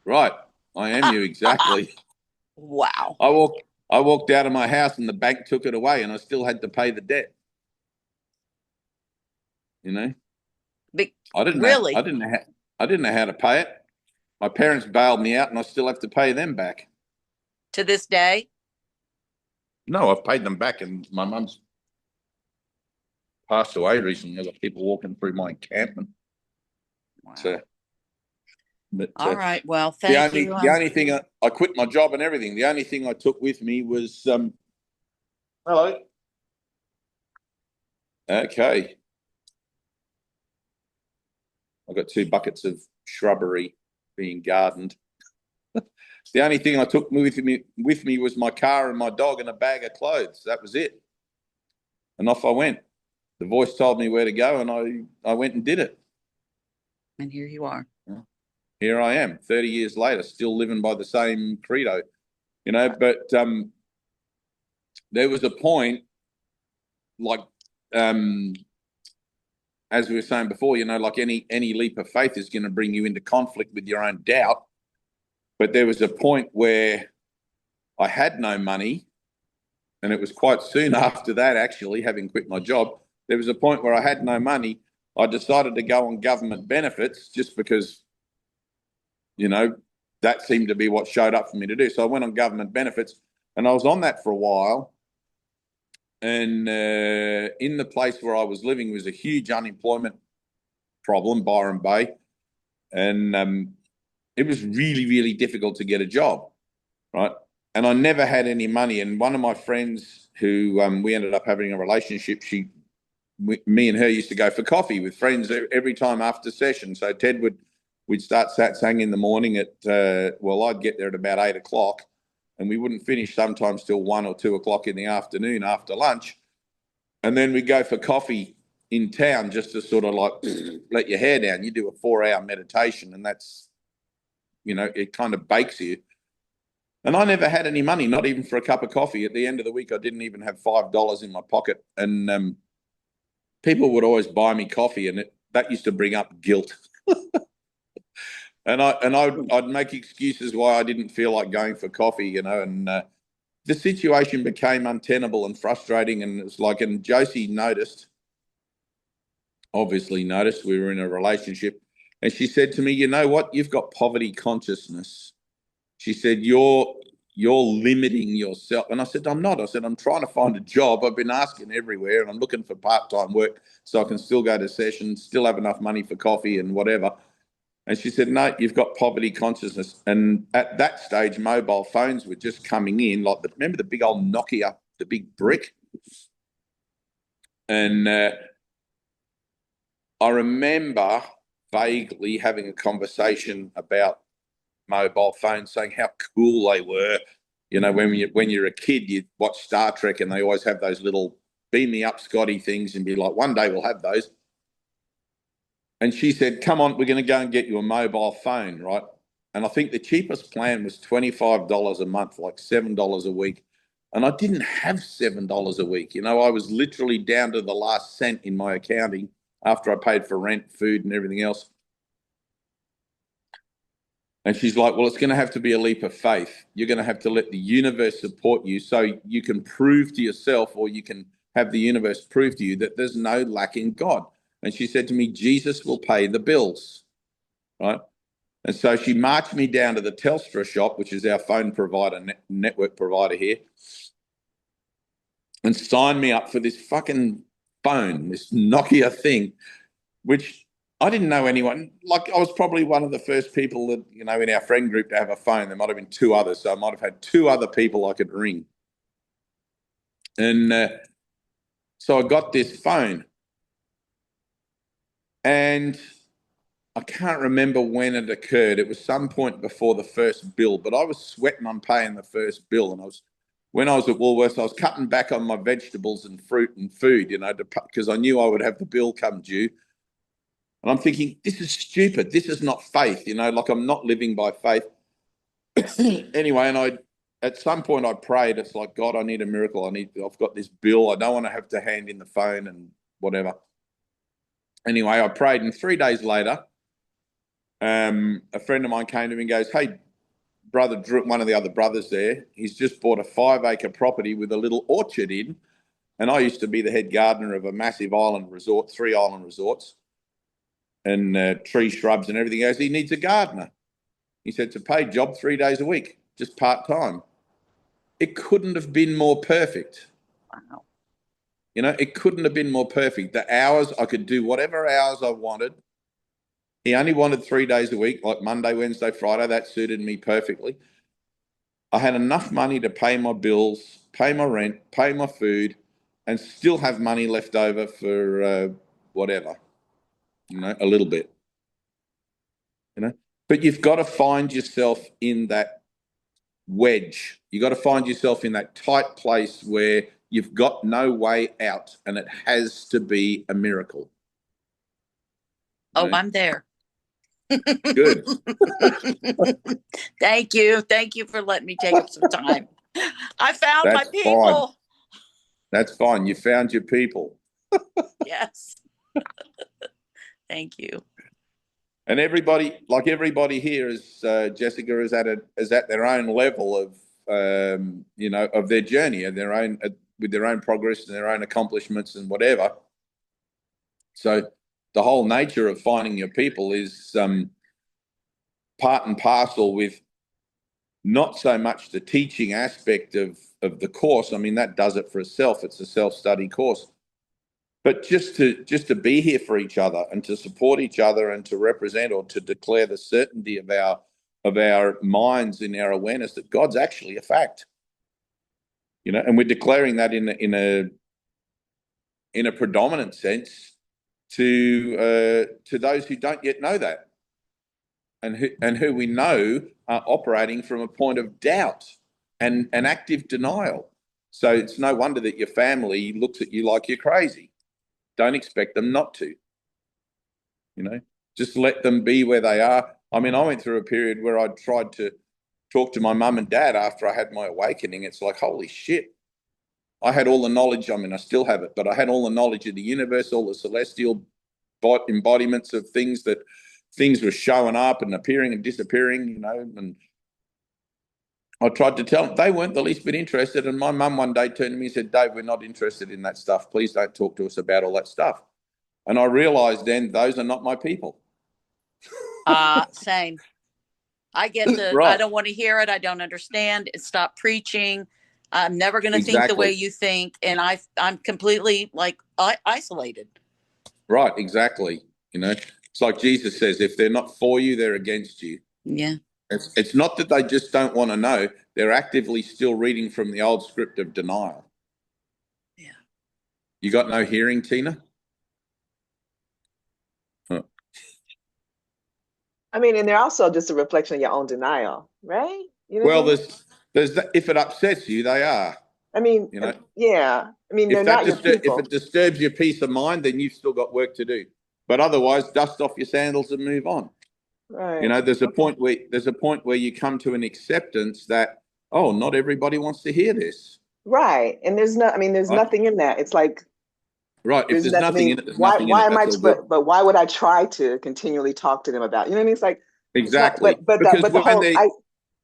Right. I am you, exactly. Wow. I walked out of my house and the bank took it away and I still had to pay the debt. You know? I didn't really? I didn't know how to pay it. My parents bailed me out and I still have to pay them back. To this day? No, I've paid them back and my mum's passed away recently. I've got people walking through my encampment. Wow. So, but, all right. Well, thank you. The only thing I quit my job and everything. The only thing I took with me was hello. Okay. I've got 2 buckets of shrubbery being gardened. The only thing I took with me was my car and my dog and a bag of clothes. That was it. And off I went. The voice told me where to go and I went and did it. And here you are. Here I am, 30 years later, still living by the same credo, you know, but there was a point, like, as we were saying before, you know, like any leap of faith is going to bring you into conflict with your own doubt. But there was a point where I had no money, and it was quite soon after that, actually, having quit my job, there was a point where I had no money. I decided to go on government benefits just because, you know, that seemed to be what showed up for me to do. So I went on government benefits and I was on that for a while. And in the place where I was living was a huge unemployment problem, Byron Bay. And it was really, really difficult to get a job, right? And I never had any money. And one of my friends who we ended up having a relationship, me and her used to go for coffee with friends every time after session. So we'd start satsang in the morning at, I'd get there at about 8 o'clock and we wouldn't finish sometimes till 1 or 2 o'clock in the afternoon after lunch. And then we'd go for coffee in town just to sort of like let your hair down. You do a 4-hour meditation and that's, you know, it kind of bakes you. And I never had any money, not even for a cup of coffee. At the end of the week, I didn't even have $5 in my pocket. And people would always buy me coffee and that used to bring up guilt. And I'd make excuses why I didn't feel like going for coffee, you know, and the situation became untenable and frustrating. And it was like, and Josie obviously noticed we were in a relationship. And she said to me, you know what? You've got poverty consciousness. she said, you're limiting yourself. And I said, I'm not. I said, I'm trying to find a job. I've been asking everywhere and I'm looking for part-time work so I can still go to sessions, still have enough money for coffee and whatever. And she said, no, you've got poverty consciousness. And at that stage, mobile phones were just coming in. Like, remember the big old Nokia, the big brick? And I remember vaguely having a conversation about mobile phones, saying how cool they were. You know, when you're a kid, you watch Star Trek and they always have those little beam me up Scotty things and be like, one day we'll have those. And she said, come on, we're going to go and get you a mobile phone, right? And I think the cheapest plan was $25 a month, like $7 a week. And I didn't have $7 a week. You know, I was literally down to the last cent in my accounting after I paid for rent, food and everything else. And she's like, well, it's going to have to be a leap of faith. You're going to have to let the universe support you so you can prove to yourself, or you can have the universe prove to you that there's no lack in God. And she said to me, Jesus will pay the bills, right? And so she marched me down to the Telstra shop, which is our phone provider, network provider here, and signed me up for this fucking phone, this Nokia thing, which I didn't know anyone. Like, I was probably one of the first people that, you know, in our friend group to have a phone. There might have been two others, so I might have had two other people I could ring. And so I got this phone. And I can't remember when it occurred. It was some point before the first bill, but I was sweating on paying the first bill. And when I was at Woolworths, I was cutting back on my vegetables and fruit and food, you know, because I knew I would have the bill come due. And I'm thinking, this is stupid. This is not faith, you know, like I'm not living by faith. Anyway, and at some point I prayed. It's like, God, I need a miracle. I've got this bill. I don't want to have to hand in the phone and whatever. Anyway, I prayed, and 3 days later, a friend of mine came to me and goes, hey, brother Drew, one of the other brothers there, he's just bought a 5-acre property with a little orchard in. And I used to be the head gardener of a massive island resort, 3 island resorts, and tree shrubs and everything else. He needs a gardener. He said, it's a paid job 3 days a week, just part-time. It couldn't have been more perfect. Wow. You know, it couldn't have been more perfect. The hours, I could do whatever hours I wanted. He only wanted 3 days a week, like Monday, Wednesday, Friday. That suited me perfectly. I had enough money to pay my bills, pay my rent, pay my food, and still have money left over for whatever, you know, a little bit, you know. But you've got to find yourself in that wedge. You've got to find yourself in that tight place where you've got no way out, and it has to be a miracle. Oh, I'm there. Good. Thank you. Thank you for letting me take up some time. I found my people. Fine. That's fine. You found your people. Yes. Thank you. And everybody here is Jessica is at their own level of you know, of their journey and their own with their own progress and their own accomplishments and whatever. So the whole nature of finding your people is part and parcel with not so much the teaching aspect of the course. I mean, that does it for itself. It's a self-study course. But just to be here for each other and to support each other and to represent or to declare the certainty of our minds in our awareness that God's actually a fact, you know, and we're declaring that in a predominant sense to those who don't yet know that, and who we know are operating from a point of doubt and active denial. So it's no wonder that your family looks at you like you're crazy. Don't expect them not to. You know, just let them be where they are. I mean, I went through a period where I tried to talk to my mum and dad after I had my awakening. It's like, holy shit. I had all the knowledge. I mean, I still have it, but I had all the knowledge of the universe, all the celestial embodiments of things were showing up and appearing and disappearing, you know, and I tried to tell them. They weren't the least bit interested. And my mum one day turned to me and said, Dave, we're not interested in that stuff. Please don't talk to us about all that stuff. And I realized then those are not my people. Same. I get the, Right. I don't want to hear it. I don't understand. Stop preaching. I'm never going to think the way Exactly. you think. And I'm completely like isolated. Right, exactly. You know, it's like Jesus says, if they're not for you, they're against you. Yeah. It's not that they just don't want to know. They're actively still reading from the old script of denial. Yeah. You got no hearing, Tina? Huh. I mean, and they're also just a reflection of your own denial, right? You know Well, what I mean? there's that, if it upsets you, they are. I mean, You know, yeah. I mean, they're if that not your if people. it disturbs your peace of mind, then you've still got work to do. But otherwise, dust off your sandals and move on. You Right. know, there's a Okay. point where you come to an acceptance that, oh, not everybody wants to hear this. Right. And there's Right. nothing in that. It's like, Right. If there's there's nothing, nothing in it, there's why, nothing in why it. am I, That's all good. but why would I try to continually talk to them about, you know what I mean? It's like, it's not, Exactly. but Because the whole,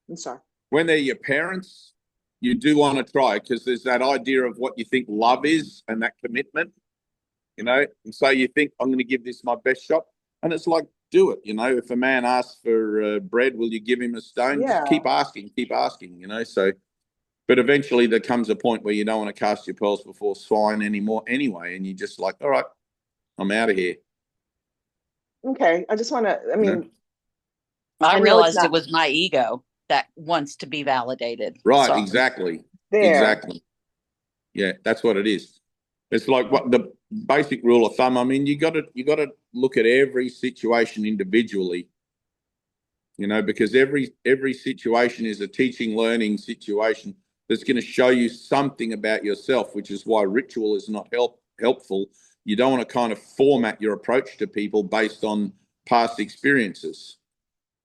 I'm sorry. when they're your parents, you do want to try, because there's that idea of what you think love is and that commitment, you know. And so you think, I'm going to give this my best shot. And it's like, do it. You know, if a man asks for bread, will you give him a stone? Just Yeah. keep asking, you know. So, but eventually there comes a point where you don't want to cast your pearls before swine anymore anyway. And you're just like, all right, I'm out of here. Okay. I just want to, I You know? mean, I I know it's realized not it was my ego that wants to be validated. Right. Sorry. Exactly. there. Exactly. Yeah, that's what it is. It's like what the basic rule of thumb. I mean, you got to look at every situation individually, you know, because every situation is a teaching, learning situation that's going to show you something about yourself, which is why ritual is not helpful. You don't want to kind of format your approach to people based on past experiences,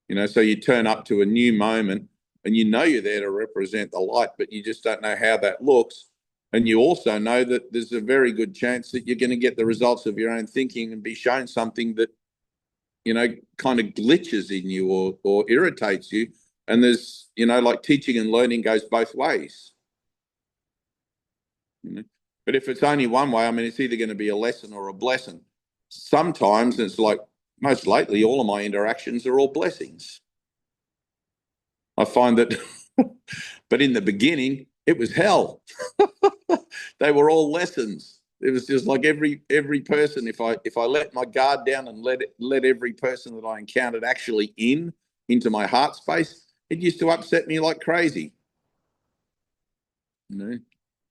you know. So you turn up to a new moment and you know you're there to represent the light, but you just don't know how that looks. And you also know that there's a very good chance that you're going to get the results of your own thinking and be shown something that, you know, kind of glitches in you or irritates you. And there's, you know, like teaching and learning goes both ways. You know? But if it's only one way, I mean, it's either going to be a lesson or a blessing. Sometimes it's like, most lately, all of my interactions are all blessings. I find that, but in the beginning, it was hell. They were all lessons. It was just like every person. If I let my guard down and let every person that I encountered actually into my heart space, it used to upset me like crazy. You know,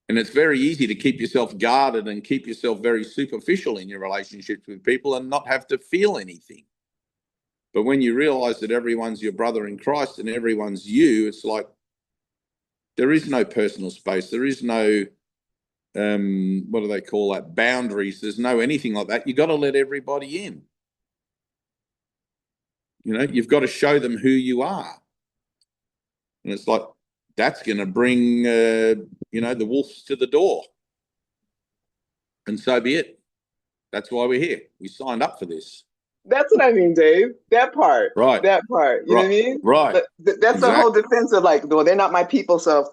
and it's very easy to keep yourself guarded and keep yourself very superficial in your relationships with people and not have to feel anything. But when you realize that everyone's your brother in Christ and everyone's you, it's like there is no personal space. There is no what do they call that? Boundaries. There's no anything like that. You got to let everybody in. You know, you've got to show them who you are. And it's like, that's going to bring, you know, the wolves to the door. And so be it. That's why we're here. We signed up for this. That's what I mean, Dave. That part. Right. That part. You know Right. what I mean? Right. But that's the whole Exactly. defense of like, well, they're not my people, so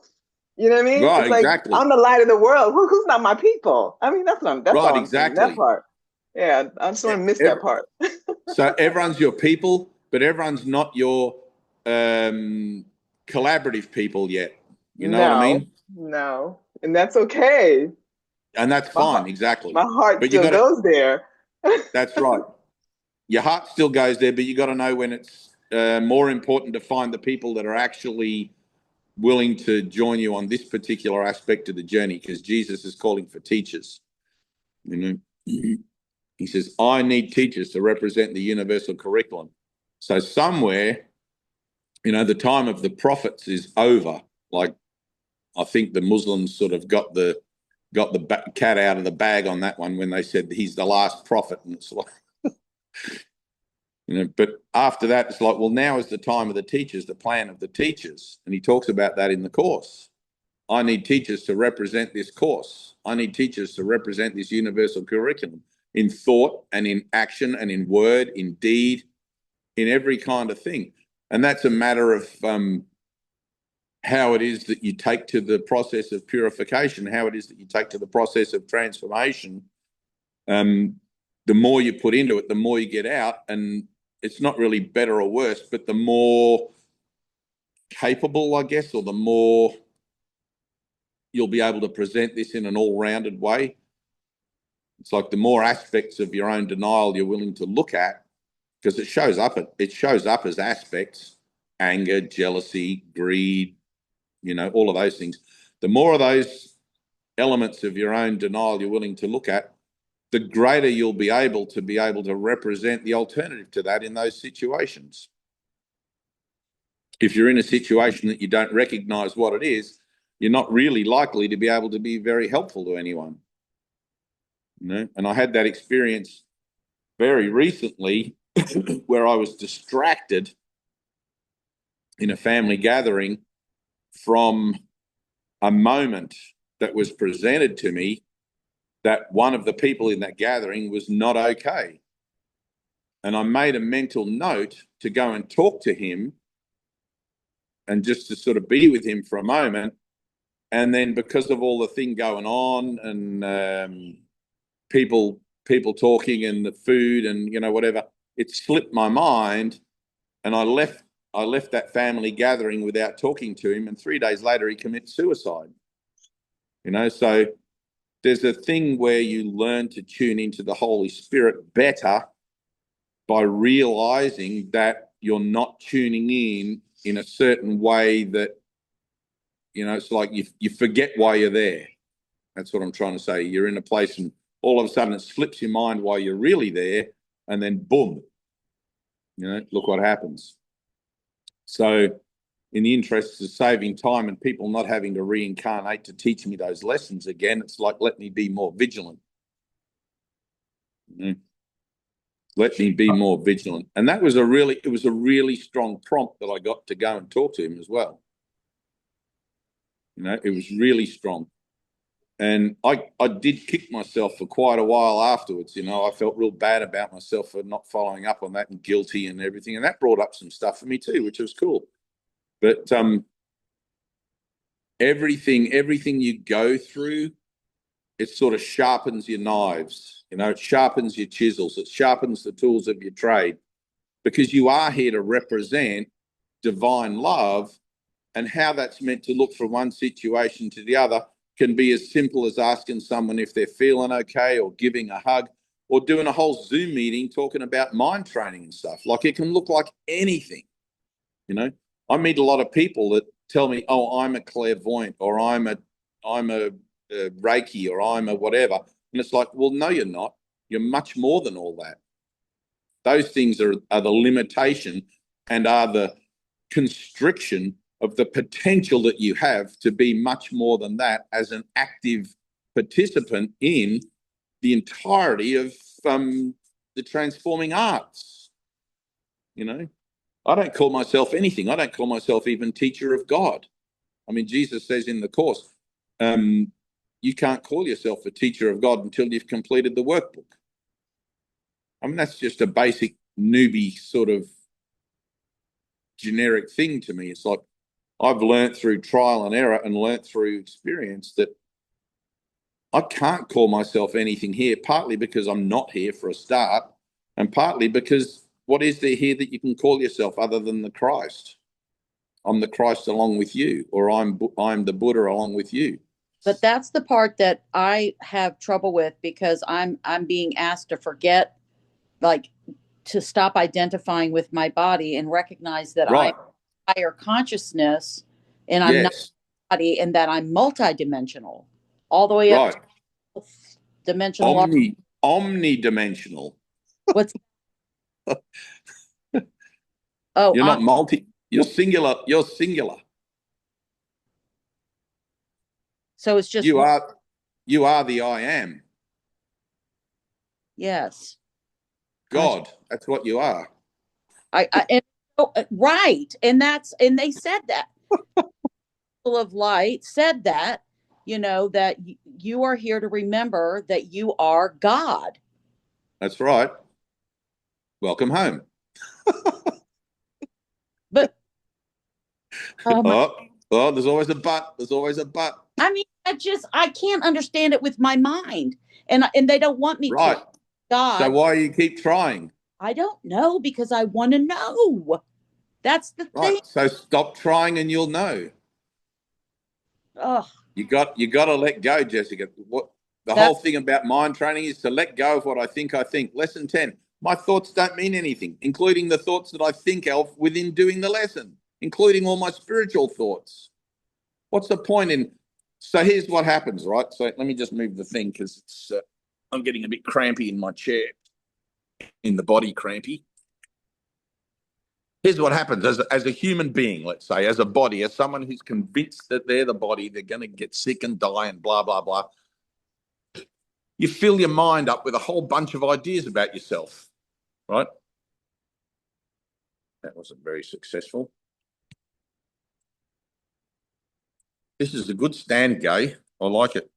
you know what I mean? Right. It's like Exactly. I'm the light of the world. Who's not my people? I mean, that's Right. all I'm saying. That Exactly. part. Yeah, I just want to miss that part. So everyone's your people, but everyone's not your collaborative people yet. You know what I No, mean? no. And that's okay. And that's My fine. heart, Exactly. my heart But you still got to, goes there. that's right. Your heart still goes there, but you got to know when it's more important to find the people that are actually willing to join you on this particular aspect of the journey, because Jesus is calling for teachers. You know, he says, I need teachers to represent the universal curriculum. So somewhere, you know, the time of the prophets is over. Like, I think the Muslims sort of got the cat out of the bag on that one when they said he's the last prophet. And it's like, you know, but after that, it's like, well, now is the time of the teachers, the plan of the teachers. And he talks about that in the course. I need teachers to represent this course. I need teachers to represent this universal curriculum in thought and in action and in word, in deed, in every kind of thing. And that's a matter of how it is that you take to the process of purification, how it is that you take to the process of transformation. The more you put into it, the more you get out. And it's not really better or worse, but the more capable, I guess, or the more you'll be able to present this in an all-rounded way. It's like the more aspects of your own denial you're willing to look at, because it shows up as aspects: anger, jealousy, greed, all of those things. The more of those elements of your own denial you're willing to look at, the greater you'll be able to represent the alternative to that in those situations. If you're in a situation that you don't recognize what it is, you're not really likely to be able to be very helpful to anyone. And I had that experience very recently where I was distracted in a family gathering from a moment that was presented to me that one of the people in that gathering was not okay. And I made a mental note to go and talk to him and just to sort of be with him for a moment. And then because of all the thing going on and people talking and the food and whatever, it slipped my mind, and I left that family gathering without talking to him, and 3 days later he commits suicide. So there's a thing where you learn to tune into the Holy Spirit better by realizing that you're not tuning in a certain way that it's like you forget why you're there. That's what I'm trying to say. You're in a place and all of a sudden it slips your mind why you're really there, and then boom, look what happens. So in the interests of saving time and people not having to reincarnate to teach me those lessons again, it's like, let me be more vigilant. Let me be more vigilant. And it was a really strong prompt that I got to go and talk to him as well. It was really strong. And I did kick myself for quite a while afterwards. I felt real bad about myself for not following up on that and guilty and everything. And that brought up some stuff for me too, which was cool. But everything you go through, it sort of sharpens your knives. It sharpens your chisels. It sharpens the tools of your trade, because you are here to represent divine love, and how that's meant to look from one situation to the other can be as simple as asking someone if they're feeling okay, or giving a hug, or doing a whole Zoom meeting talking about mind training and stuff. Like, it can look like anything. I meet a lot of people that tell me, "Oh, I'm a clairvoyant," or I'm a Reiki, or I'm a whatever. And it's like, well, no, you're not. You're much more than all that. Those things are the limitation and are the constriction of the potential that you have to be much more than that as an active participant in the entirety of the transforming arts. I don't call myself anything. I don't call myself even teacher of God. I mean, Jesus says in the Course, you can't call yourself a teacher of God until you've completed the workbook. I mean, that's just a basic newbie sort of generic thing to me. It's like, I've learnt through trial and error and learnt through experience that I can't call myself anything here, partly because I'm not here for a start, and partly because what is there here that you can call yourself other than the Christ? I'm the Christ along with you, or I'm the Buddha along with you. But that's the part that I have trouble with, because I'm being asked to forget, like, to stop identifying with my body and recognize that Right. I'm higher consciousness, and I'm not body, and that I'm multidimensional, all the way up to dimensional. Omnidimensional. What's oh, you're not multi. You're singular. You're singular. So it's just you are the I am. Yes. God. That's what you are. Right, and they said that. People of light said that, that you are here to remember that you are God. That's right. Welcome home. But there's always a but. There's always a but. I mean, I can't understand it with my mind, and they don't want me to. God. So why you keep trying? I don't know, because I want to know. That's the thing. Right. So stop trying and you'll know. Oh, You got to let go, Jessica. What the whole thing about mind training is to let go of what I think. Lesson 10. My thoughts don't mean anything, including the thoughts that I think of within doing the lesson, including all my spiritual thoughts. What's the point in? So here's what happens, right? So let me just move the thing because it's I'm getting a bit crampy in my chair, in the body crampy. Here's what happens as a human being, let's say, as a body, as someone who's convinced that they're the body, they're going to get sick and die and blah, blah, blah. You fill your mind up with a whole bunch of ideas about yourself, right? That wasn't very successful. This is a good stand, Gay. I like it.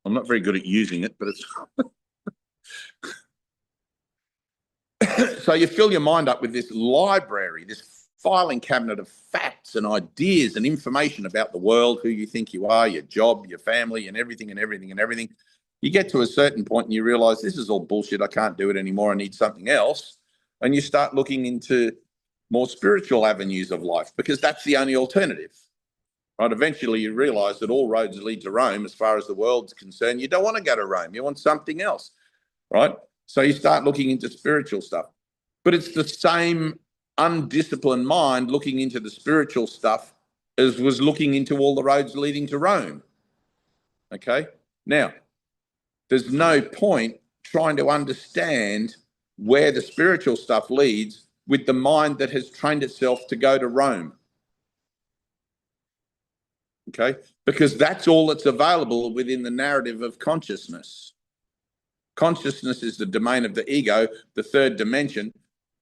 I'm not very good at using it, but it's... So you fill your mind up with this library, this filing cabinet of facts and ideas and information about the world, who you think you are, your job, your family, and everything and everything and everything. You get to a certain point and you realize this is all bullshit. I can't do it anymore. I need something else. And you start looking into more spiritual avenues of life because that's the only alternative. Right? Eventually you realize that all roads lead to Rome as far as the world's concerned. You don't want to go to Rome. You want something else, right? So you start looking into spiritual stuff. But it's the same undisciplined mind looking into the spiritual stuff as was looking into all the roads leading to Rome. Okay? Now, there's no point trying to understand where the spiritual stuff leads with the mind that has trained itself to go to Rome. Okay? Because that's all that's available within the narrative of consciousness. Consciousness is the domain of the ego, the third dimension.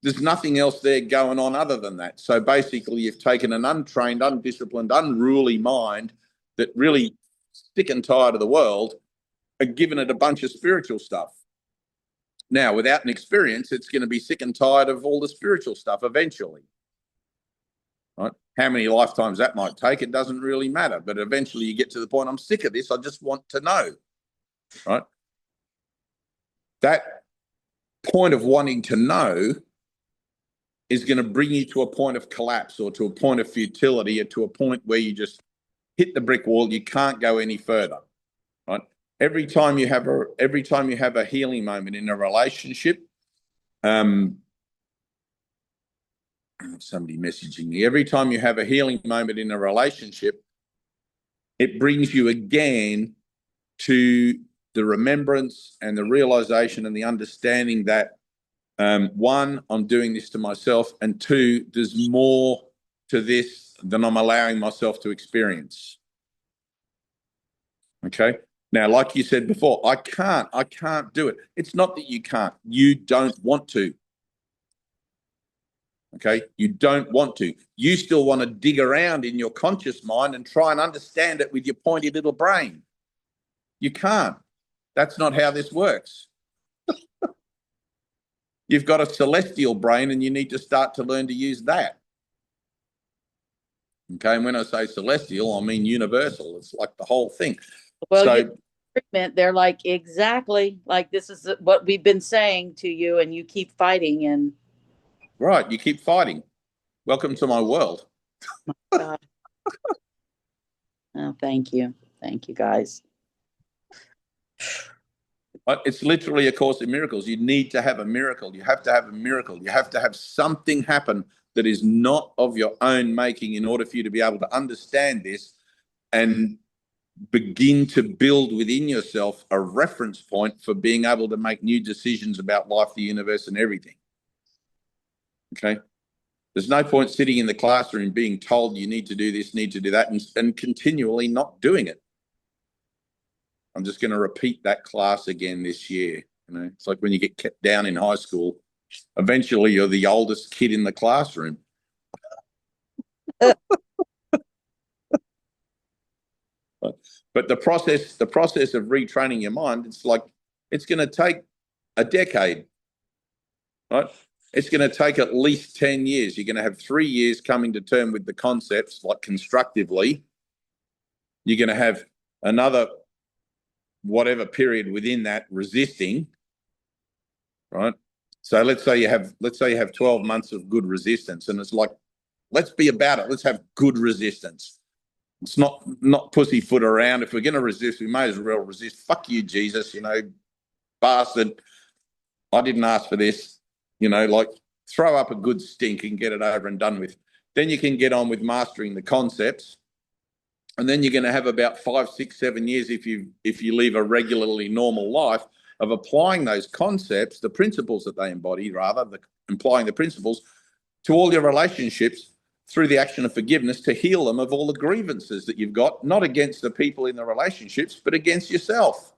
There's nothing else there going on other than that. So basically, you've taken an untrained, undisciplined, unruly mind that really sick and tired of the world and given it a bunch of spiritual stuff. Now, without an experience, it's going to be sick and tired of all the spiritual stuff eventually. Right? How many lifetimes that might take, it doesn't really matter. But eventually you get to the point, I'm sick of this. I just want to know. Right? That point of wanting to know is going to bring you to a point of collapse or to a point of futility or to a point where you just hit the brick wall. You can't go any further, right? Every time you have a healing moment in a relationship, somebody messaging me. Every time you have a healing moment in a relationship, it brings you again to the remembrance and the realization and the understanding that one, I'm doing this to myself, and two, there's more to this than I'm allowing myself to experience. Okay. Now, like you said before, I can't do it. It's not that you can't. You don't want to. Okay. You don't want to. You still want to dig around in your conscious mind and try and understand it with your pointy little brain. You can't. That's not how this works. You've got a celestial brain and you need to start to learn to use that. Okay, and when I say celestial, I mean universal. It's like the whole thing. Well, so, they're like, exactly, like this is what we've been saying to you, and you keep fighting. And right, you keep fighting. Welcome to my world. Oh, thank you, guys. It's literally a course in miracles. You need to have a miracle. You have to have a miracle. You have to have something happen that is not of your own making in order for you to be able to understand this and begin to build within yourself a reference point for being able to make new decisions about life, the universe, and everything. Okay? There's no point sitting in the classroom being told you need to do this, need to do that, and continually not doing it. I'm just going to repeat that class again this year. You know, it's like when you get kept down in high school, eventually you're the oldest kid in the classroom. But the process of retraining your mind, it's going to take a decade, right? It's going to take at least 10 years. You're going to have 3 years coming to term with the concepts, like constructively. You're going to have another whatever period within that resisting, right? So let's say you have 12 months of good resistance, and it's like, let's be about it. Let's have good resistance. It's not pussyfoot around. If we're going to resist, we may as well resist. Fuck you, Jesus, bastard. I didn't ask for this. Like, throw up a good stink and get it over and done with. Then you can get on with mastering the concepts. And then you're going to have about 5, 6, 7 years if you live a regularly normal life of applying those concepts, the principles that they embody, applying the principles to all your relationships through the action of forgiveness to heal them of all the grievances that you've got, not against the people in the relationships, but against yourself.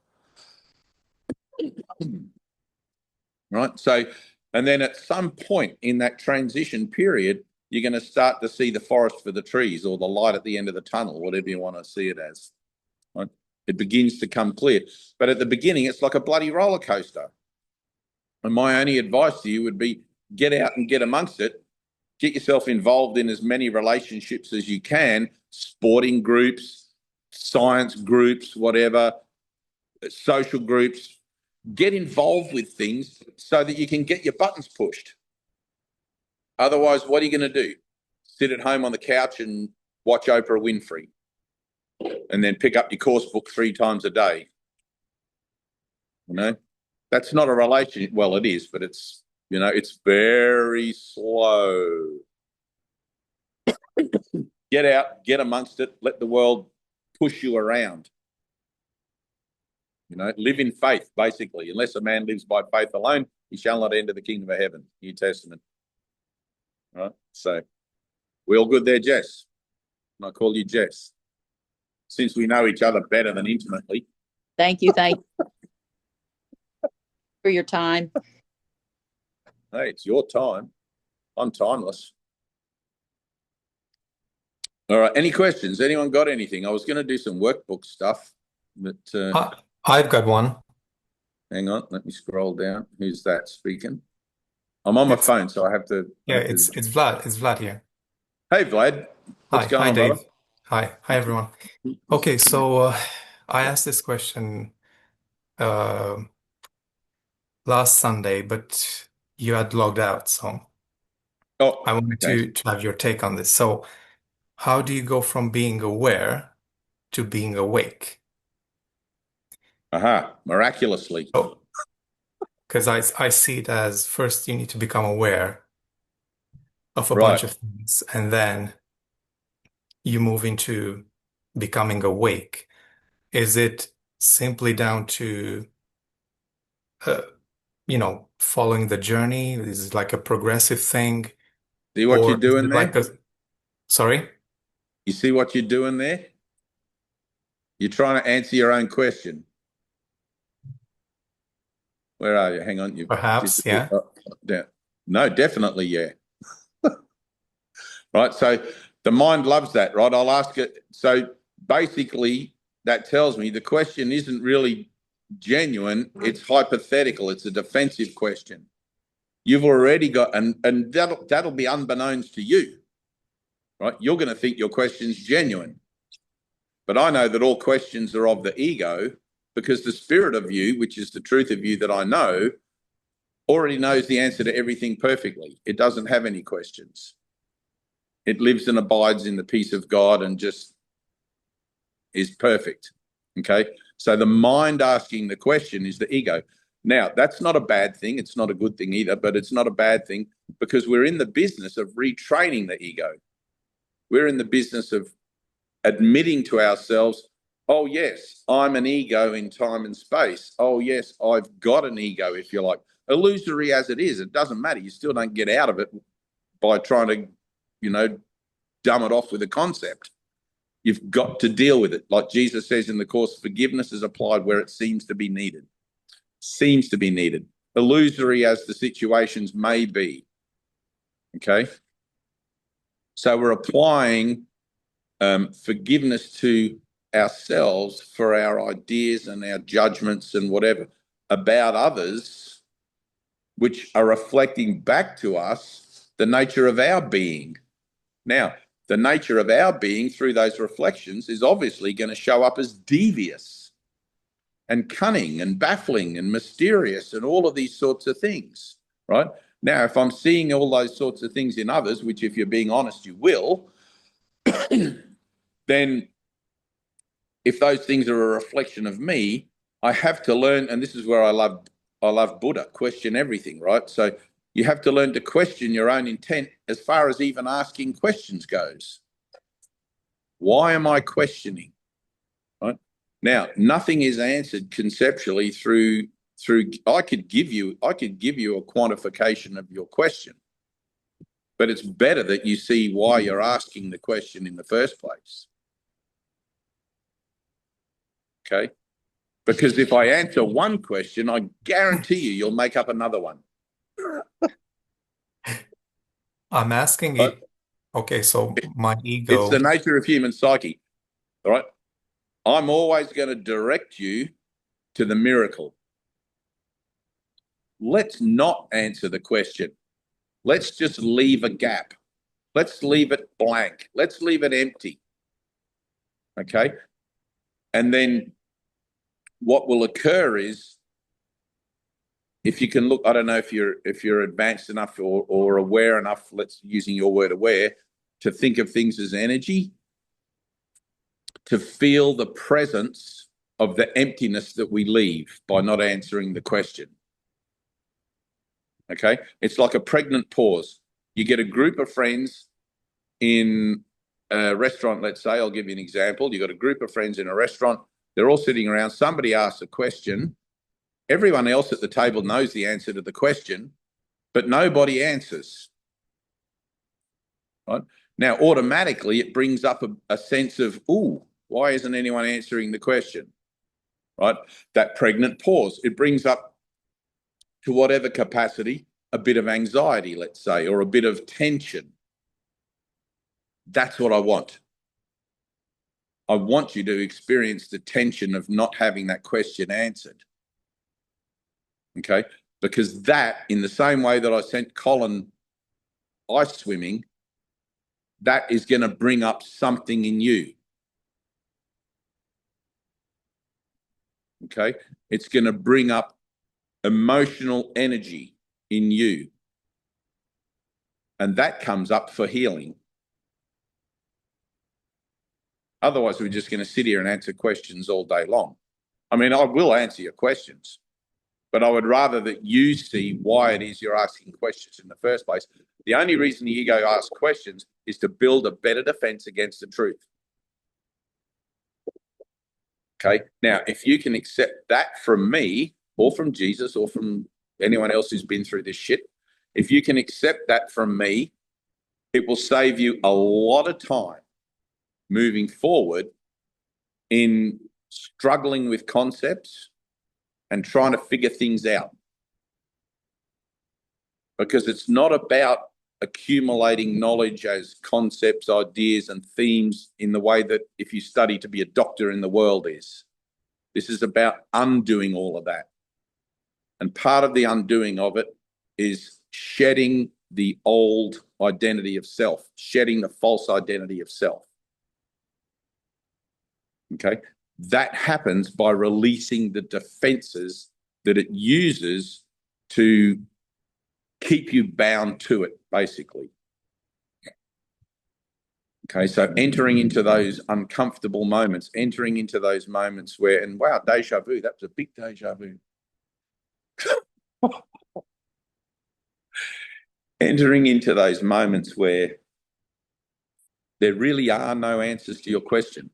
Right? So, and then at some point in that transition period, you're going to start to see the forest for the trees, or the light at the end of the tunnel, whatever you want to see it as. Right? It begins to come clear. But at the beginning, it's like a bloody roller coaster. And my only advice to you would be get out and get amongst it. Get yourself involved in as many relationships as you can, sporting groups, science groups, whatever, social groups. Get involved with things so that you can get your buttons pushed. Otherwise, what are you going to do? Sit at home on the couch and watch Oprah Winfrey and then pick up your course book 3 times a day? That's not a relationship. Well, it is, but it's very slow. Get out, get amongst it, let the world push you around. Live in faith, basically. Unless a man lives by faith alone, he shall not enter the kingdom of heaven. New Testament. Right? So, we all good there, Jess? And I call you Jess, since we know each other better than intimately. Thank you for your time. Hey, it's your time. I'm timeless. All right. Any questions? Anyone got anything? I was going to do some workbook stuff, but I've got one. hang on. Let me scroll down. Who's that speaking? I'm on my phone, so I have to. Yeah, it's Vlad. It's Vlad here. Hey, Vlad. What's going on, Dave. brother? Hi, everyone. Okay, so I asked this question last Sunday, but you had logged out, so I wanted to have your take on this. So, how do you go from being aware to being awake? Miraculously. Because I see it as first you need to become aware of a bunch of things, and then you move into becoming awake. Is it simply down to following the journey? Is it like a progressive thing? See what you're doing there? Sorry? You see what you're doing there? You're trying to answer your own question. Where are you? Hang on. Perhaps, yeah. No, definitely, yeah. Right. So the mind loves that, right? I'll ask it. So basically, that tells me the question isn't really genuine. It's hypothetical. It's a defensive question. You've already got, and that'll be unbeknownst to you, right? You're going to think your question's genuine. But I know that all questions are of the ego, because the spirit of you, which is the truth of you that I know, already knows the answer to everything perfectly. It doesn't have any questions. It lives and abides in the peace of God and just is perfect. Okay? So the mind asking the question is the ego. Now, that's not a bad thing. It's not a good thing either, but it's not a bad thing because we're in the business of retraining the ego. We're in the business of admitting to ourselves, oh, yes, I'm an ego in time and space. Oh, yes, I've got an ego, if you like. Illusory as it is, it doesn't matter. You still don't get out of it by trying to, dumb it off with a concept. You've got to deal with it. Like Jesus says in the Course, forgiveness is applied where it seems to be needed. Seems to be needed. Illusory as the situations may be. Okay? So we're applying forgiveness to ourselves for our ideas and our judgments and whatever about others, which are reflecting back to us the nature of our being. Now, the nature of our being through those reflections is obviously going to show up as devious and cunning and baffling and mysterious and all of these sorts of things. right? Now, if I'm seeing all those sorts of things in others, which if you're being honest, you will, then if those things are a reflection of me, I have to learn, and this is where I love Buddha, question everything, right? So you have to learn to question your own intent as far as even asking questions goes. Why am I questioning? Right? Now, nothing is answered conceptually through I could give you a quantification of your question, but it's better that you see why you're asking the question in the first place. Okay? Because if I answer one question, I guarantee you'll make up another one. I'm asking But it. Okay, so my it's ego. the nature of human psyche. All right? I'm always going to direct you to the miracle. Let's not answer the question. Let's just leave a gap. Let's leave it blank. Let's leave it empty. Okay? And then what will occur is, if you can look, I don't know if you're advanced enough or aware enough, let's using your word aware, to think of things as energy, to feel the presence of the emptiness that we leave by not answering the question. Okay? It's like a pregnant pause. You get a group of friends in a restaurant, let's say, I'll give you an example. You've got a group of friends in a restaurant. They're all sitting around. Somebody asks a question. Everyone else at the table knows the answer to the question, but nobody answers. Right? Now, automatically, it brings up a sense of, ooh, why isn't anyone answering the question? Right? That pregnant pause. It brings up, to whatever capacity, a bit of anxiety, let's say, or a bit of tension. That's what I want. I want you to experience the tension of not having that question answered. Okay? Because that, in the same way that I sent Colin ice swimming, that is going to bring up something in you. Okay? It's going to bring up emotional energy in you. And that comes up for healing. Otherwise, we're just going to sit here and answer questions all day long. I mean, I will answer your questions, but I would rather that you see why it is you're asking questions in the first place. The only reason the ego asks questions is to build a better defense against the truth. Okay. Now, if you can accept that from me or from Jesus or from anyone else who's been through this shit, if you can accept that from me, it will save you a lot of time moving forward in struggling with concepts and trying to figure things out. Because it's not about accumulating knowledge as concepts, ideas, and themes in the way that if you study to be a doctor in the world is. This is about undoing all of that. And part of the undoing of it is shedding the old identity of self, shedding the false identity of self. Okay? That happens by releasing the defenses that it uses to keep you bound to it, basically. Okay, so entering into those uncomfortable moments, entering into those moments where, and wow, deja vu, that was a big deja vu. Entering into those moments where there really are no answers to your question,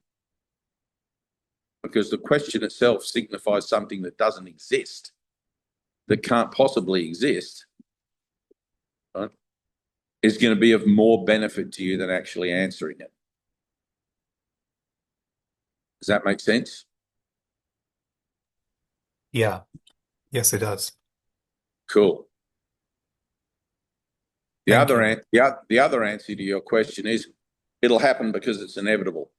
because the question itself signifies something that doesn't exist, that can't possibly exist, right, is going to be of more benefit to you than actually answering it. Does that make sense? Yeah. Yes, it does. Cool. The Thank other answer to your question is it'll happen because it's inevitable.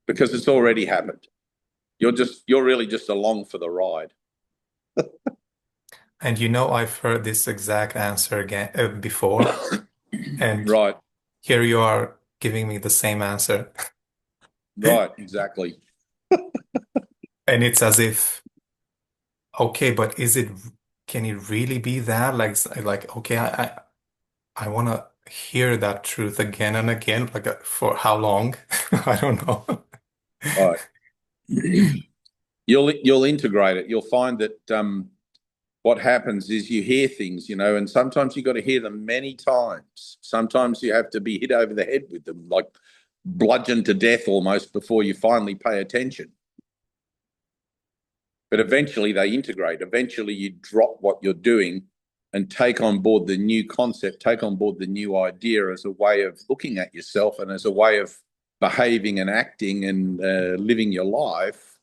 Because it's already happened. You're really just along for the ride. And you know, I've heard this exact answer again before, and Right. here you are giving me the same answer. Right, exactly. And it's as if Okay, but can it really be that? Like, okay, I want to hear that truth again and again, like for how long? I don't know. Right. You'll integrate it. You'll find that what happens is you hear things, and sometimes you've got to hear them many times. Sometimes you have to be hit over the head with them, like bludgeoned to death almost before you finally pay attention. But eventually they integrate. Eventually you drop what you're doing and take on board the new concept, take on board the new idea as a way of looking at yourself and as a way of behaving and acting and living your life.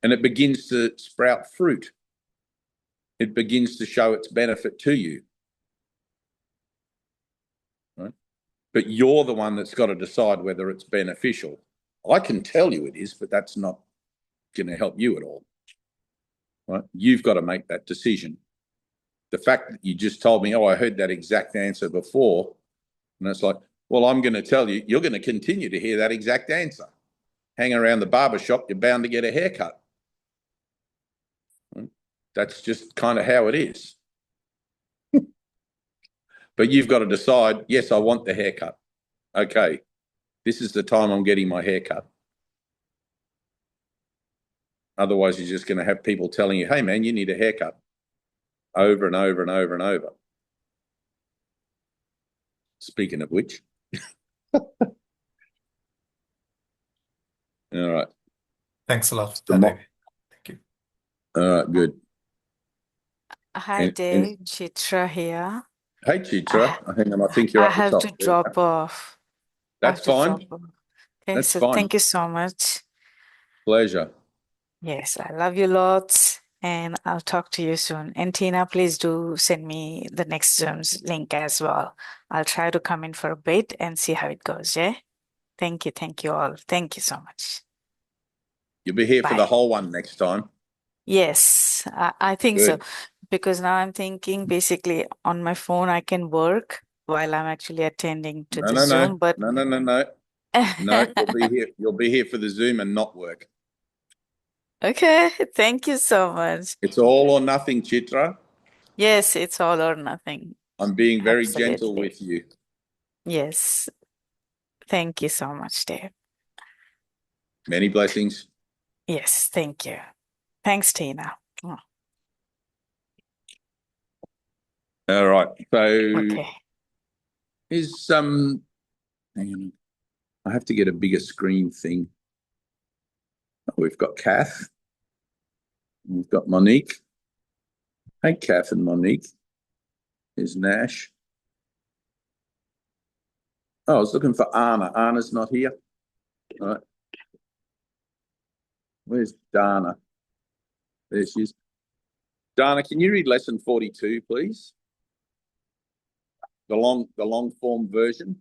And it begins to sprout fruit. It begins to show its benefit to you. Right? But you're the one that's got to decide whether it's beneficial. I can tell you it is, but that's not going to help you at all. Right? You've got to make that decision. The fact that you just told me, oh, I heard that exact answer before, and it's like, well, I'm going to tell you, you're going to continue to hear that exact answer. Hang around the barber shop, you're bound to get a haircut. Right? That's just kind of how it is. But you've got to decide, yes, I want the haircut. Okay, this is the time I'm getting my haircut. Otherwise, you're just going to have people telling you, hey, man, you need a haircut over and over and over and over. Speaking of which. All right. Thanks a lot, The mo- Dave. Thank you. All right, good. Hi, Dave. Chitra here. Hey, Chitra. Hang on, I think you're I up the have top to there. drop off. I have That's to drop fine. off. Okay, That's so fine. thank you so much. Pleasure. Yes, I love you lots, and I'll talk to you soon. And Tina, please do send me the next Zoom's link as well. I'll try to come in for a bit and see how it goes, yeah? Thank you all. Thank you so much. You'll be here for the Bye. whole one next time. Yes, I think so. Good. Because now I'm thinking basically on my phone I can work while I'm actually attending to the No. Zoom, but No. No, you'll be here. You'll be here for the Zoom and not work. okay, thank you so much. It's all or nothing, Chitra. Yes, it's all or nothing. I'm being very gentle Absolutely. with you. Yes. Thank you so much, Dave. Many blessings. Yes, thank you. Thanks, Tina. Oh, All right. So okay. is hang on. I have to get a bigger screen thing. Oh, we've got Kath. We've got Monique. Hey, Kath and Monique. Here's Nash. Oh, I was looking for Anna. Anna's not here. All right. Where's Dana? There she is. Dana, can you read lesson 42, please? The long form version.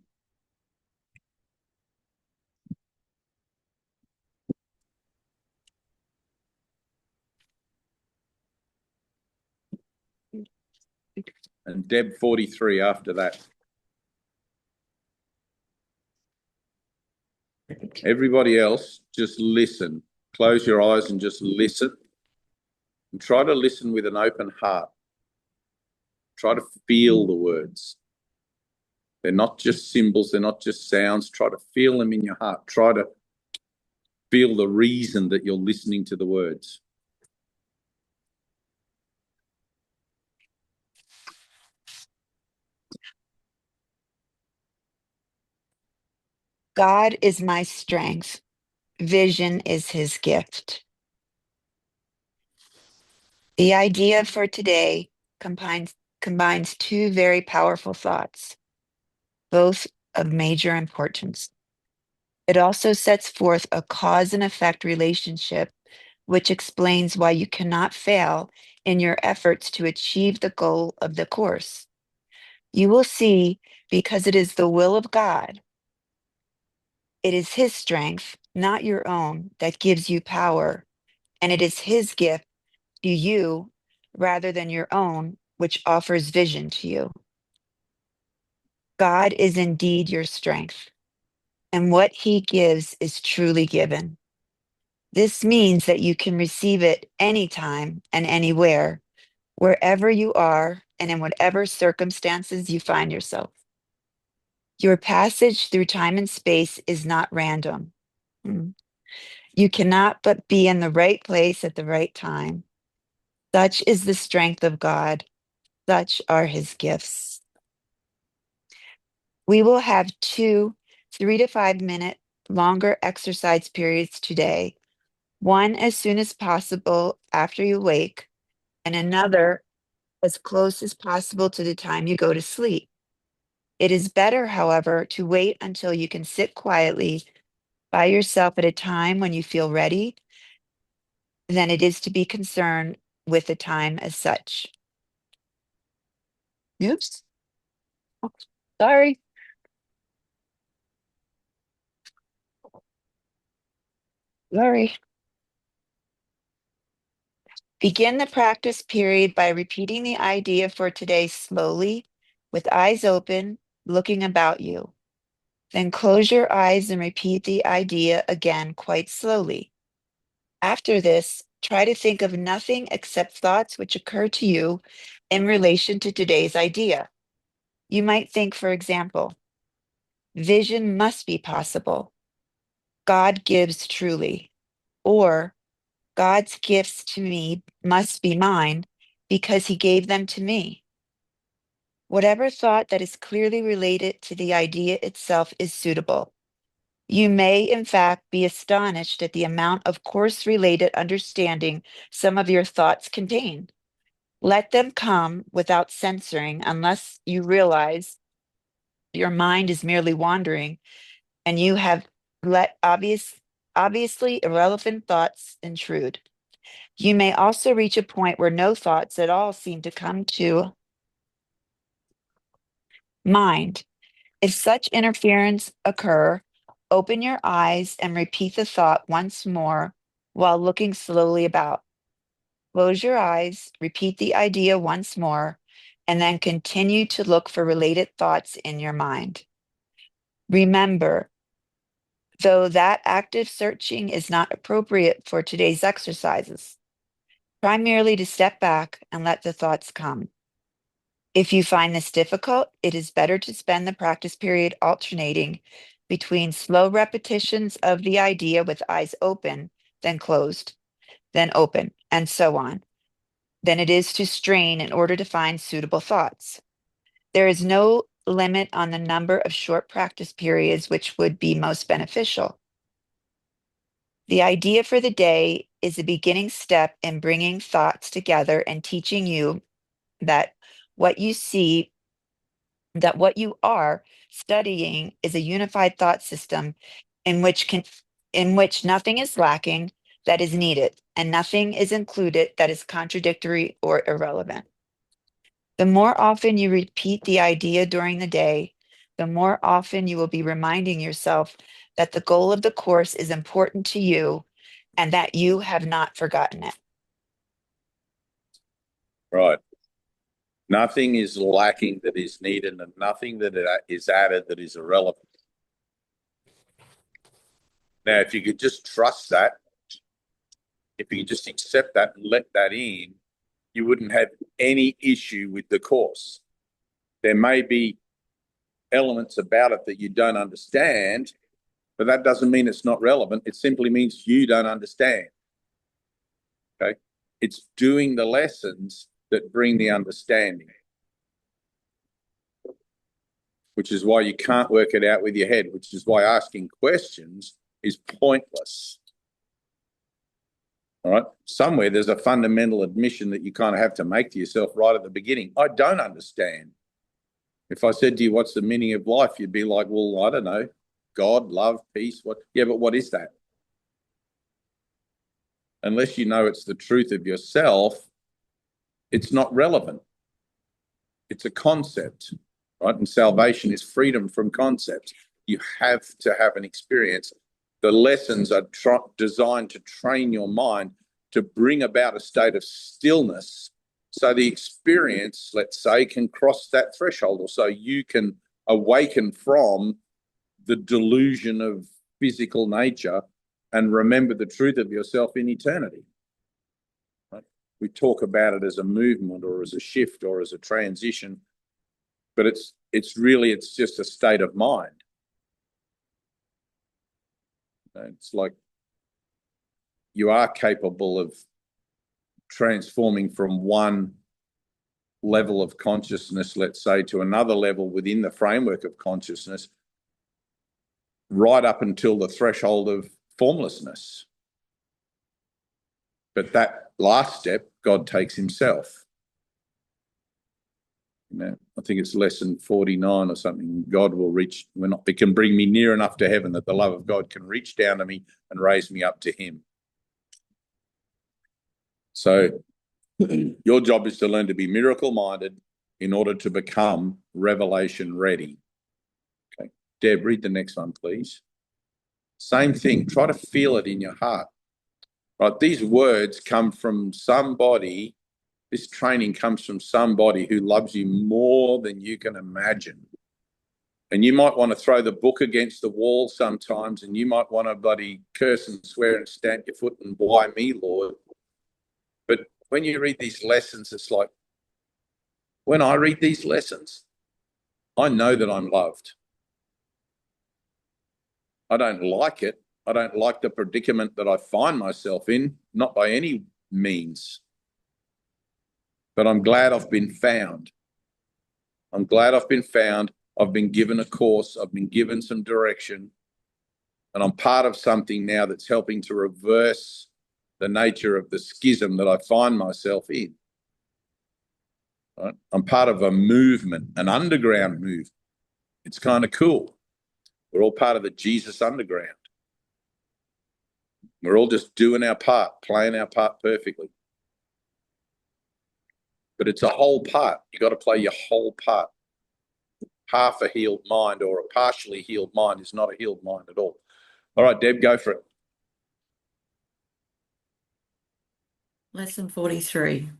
And Deb 43 after that. Everybody else, just listen. Close your eyes and just listen. And try to listen with an open heart. Try to feel the words. They're not just symbols, they're not just sounds. Try to feel them in your heart. Try to feel the reason that you're listening to the words. God is my strength. Vision is his gift. The idea for today combines two very powerful thoughts, both of major importance. It also sets forth a cause and effect relationship, which explains why you cannot fail in your efforts to achieve the goal of the course. You will see, because it is the will of God, it is his strength, not your own, that gives you power, and it is his gift to you rather than your own, which offers vision to you. God is indeed your strength, and what he gives is truly given. This means that you can receive it anytime and anywhere, wherever you are and in whatever circumstances you find yourself. Your passage through time and space is not random. You cannot but be in the right place at the right time. Such is the strength of God. Such are his gifts. We will have 2 3 to 5 minute longer exercise periods today. One as soon as possible after you wake, and another as close as possible to the time you go to sleep. It is better, however, to wait until you can sit quietly by yourself at a time when you feel ready than it is to be concerned with the time as such. Oops. Oh, sorry. Sorry. Begin the practice period by repeating the idea for today slowly, with eyes open, looking about you. Then close your eyes and repeat the idea again quite slowly. After this, try to think of nothing except thoughts which occur to you in relation to today's idea. You might think, for example, vision must be possible. God gives truly. Or God's gifts to me must be mine because he gave them to me. Whatever thought that is clearly related to the idea itself is suitable. You may, in fact, be astonished at the amount of course-related understanding some of your thoughts contain. Let them come without censoring unless you realize your mind is merely wandering and you have let obviously irrelevant thoughts intrude. You may also reach a point where no thoughts at all seem to come to mind. If such interference occur, open your eyes and repeat the thought once more while looking slowly about. Close your eyes, repeat the idea once more, and then continue to look for related thoughts in your mind. Remember, though that active searching is not appropriate for today's exercises, try merely to step back and let the thoughts come. If you find this difficult, it is better to spend the practice period alternating between slow repetitions of the idea with eyes open, then closed, then open, and so on, than it is to strain in order to find suitable thoughts. There is no limit on the number of short practice periods which would be most beneficial. The idea for the day is a beginning step in bringing thoughts together and teaching you that what you see, that what you are studying is a unified thought system in which nothing is lacking that is needed and nothing is included that is contradictory or irrelevant. The more often you repeat the idea during the day, the more often you will be reminding yourself that the goal of the course is important to you and that you have not forgotten it. Right. Nothing is lacking that is needed, and nothing that is added that is irrelevant. Now, if you could just trust that, if you could just accept that and let that in, you wouldn't have any issue with the course. There may be elements about it that you don't understand, but that doesn't mean it's not relevant. It simply means you don't understand. Okay? It's doing the lessons that bring the understanding, which is why you can't work it out with your head, which is why asking questions is pointless. All right. Somewhere there's a fundamental admission that you kind of have to make to yourself right at the beginning. I don't understand. If I said to you, what's the meaning of life? You'd be like, well, I don't know. God, love, peace. What? Yeah, but what is that? Unless you know it's the truth of yourself, it's not relevant. It's a concept, right? And salvation is freedom from concepts. You have to have an experience. The lessons are designed to train your mind to bring about a state of stillness so the experience, let's say, can cross that threshold, or so you can awaken from the delusion of physical nature and remember the truth of yourself in eternity. Right? We talk about it as a movement or as a shift or as a transition, but it's just a state of mind. It's like you are capable of transforming from one level of consciousness, let's say, to another level within the framework of consciousness, right up until the threshold of formlessness. But that last step, God takes himself. I think it's lesson 49 or something. God will reach, it can bring me near enough to heaven that the love of God can reach down to me and raise me up to him. So your job is to learn to be miracle-minded in order to become revelation ready. Okay, Deb, read the next one, please. Same thing. Try to feel it in your heart. Right? These words come from somebody. This training comes from somebody who loves you more than you can imagine. And you might want to throw the book against the wall sometimes, and you might want to bloody curse and swear and stamp your foot and why me, Lord. But when you read these lessons, it's like, when I read these lessons, I know that I'm loved. I don't like it. I don't like the predicament that I find myself in, not by any means. But I'm glad I've been found. I'm glad I've been found. I've been given a course. I've been given some direction. And I'm part of something now that's helping to reverse the nature of the schism that I find myself in. Right? I'm part of a movement, an underground movement. It's kind of cool. We're all part of the Jesus underground. We're all just doing our part, playing our part perfectly. But it's a whole part. You got to play your whole part. Half a healed mind or a partially healed mind is not a healed mind at all. All right, Deb, go for it. Lesson 43.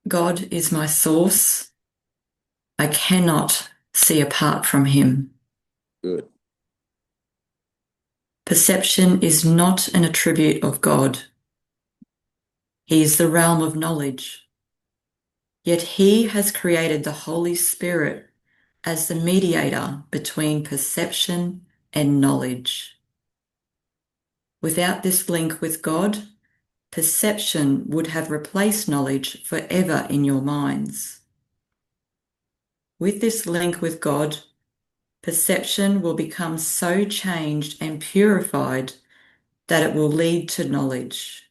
God is my source. I cannot see apart from him. Good. Perception is not an attribute of God. He is the realm of knowledge. Yet he has created the Holy Spirit as the mediator between perception and knowledge. Without this link with God, perception would have replaced knowledge forever in your minds. With this link with God, perception will become so changed and purified that it will lead to knowledge.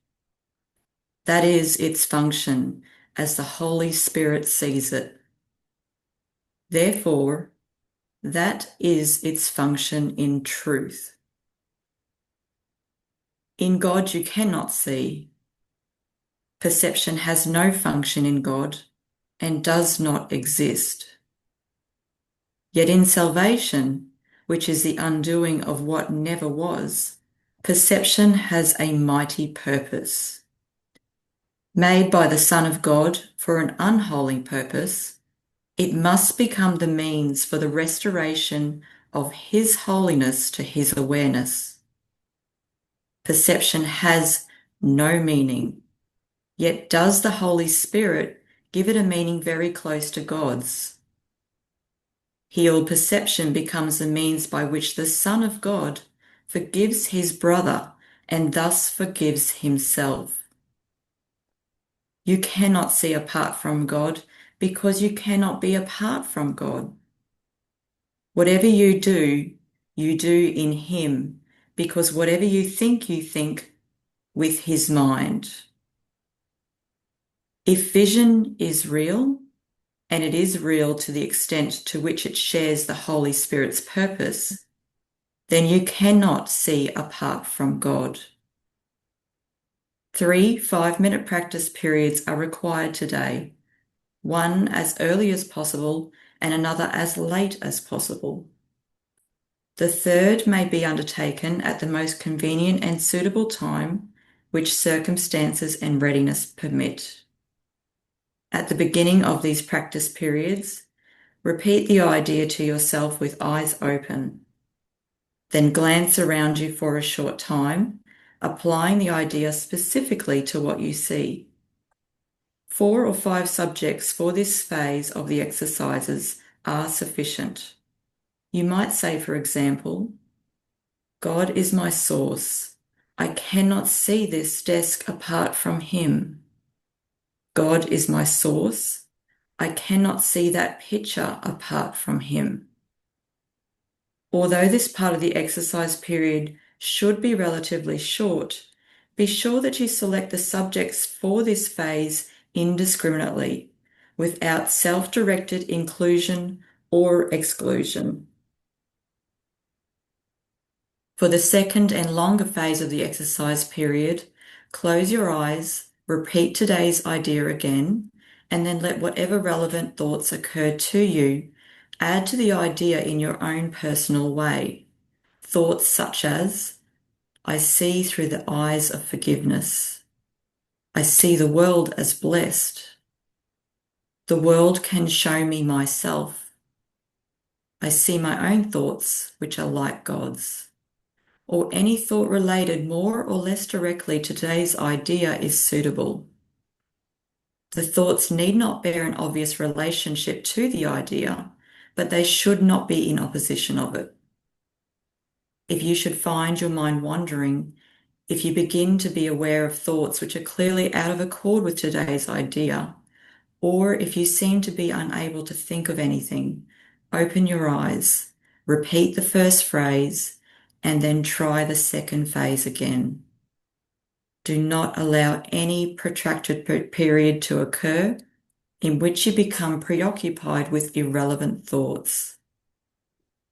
That is its function as the Holy Spirit sees it. Therefore, that is its function in truth. In God you cannot see. Perception has no function in God and does not exist. Yet in salvation, which is the undoing of what never was, perception has a mighty purpose. Made by the Son of God for an unholy purpose, it must become the means for the restoration of His holiness to His awareness. Perception has no meaning, yet does the Holy Spirit give it a meaning very close to God's. Healed perception becomes the means by which the Son of God forgives his brother and thus forgives himself. You cannot see apart from God because you cannot be apart from God. Whatever you do in him, because whatever you think with his mind. If vision is real, and it is real to the extent to which it shares the Holy Spirit's purpose, then you cannot see apart from God. 3 5-minute practice periods are required today, one as early as possible and another as late as possible. The third may be undertaken at the most convenient and suitable time which circumstances and readiness permit. At the beginning of these practice periods, repeat the idea to yourself with eyes open. Then glance around you for a short time, applying the idea specifically to what you see. 4 or 5 subjects for this phase of the exercises are sufficient. You might say, for example, God is my source. I cannot see this desk apart from Him. God is my source. I cannot see that picture apart from Him. Although this part of the exercise period should be relatively short, be sure that you select the subjects for this phase indiscriminately, without self-directed inclusion or exclusion. For the second and longer phase of the exercise period, close your eyes, repeat today's idea again, and then let whatever relevant thoughts occur to you add to the idea in your own personal way. Thoughts such as, I see through the eyes of forgiveness. I see the world as blessed. The world can show me myself. I see my own thoughts, which are like God's. Or any thought related more or less directly to today's idea is suitable. The thoughts need not bear an obvious relationship to the idea, but they should not be in opposition of it. If you should find your mind wandering, if you begin to be aware of thoughts which are clearly out of accord with today's idea, or if you seem to be unable to think of anything, open your eyes, repeat the first phrase, and then try the second phase again. Do not allow any protracted period to occur in which you become preoccupied with irrelevant thoughts.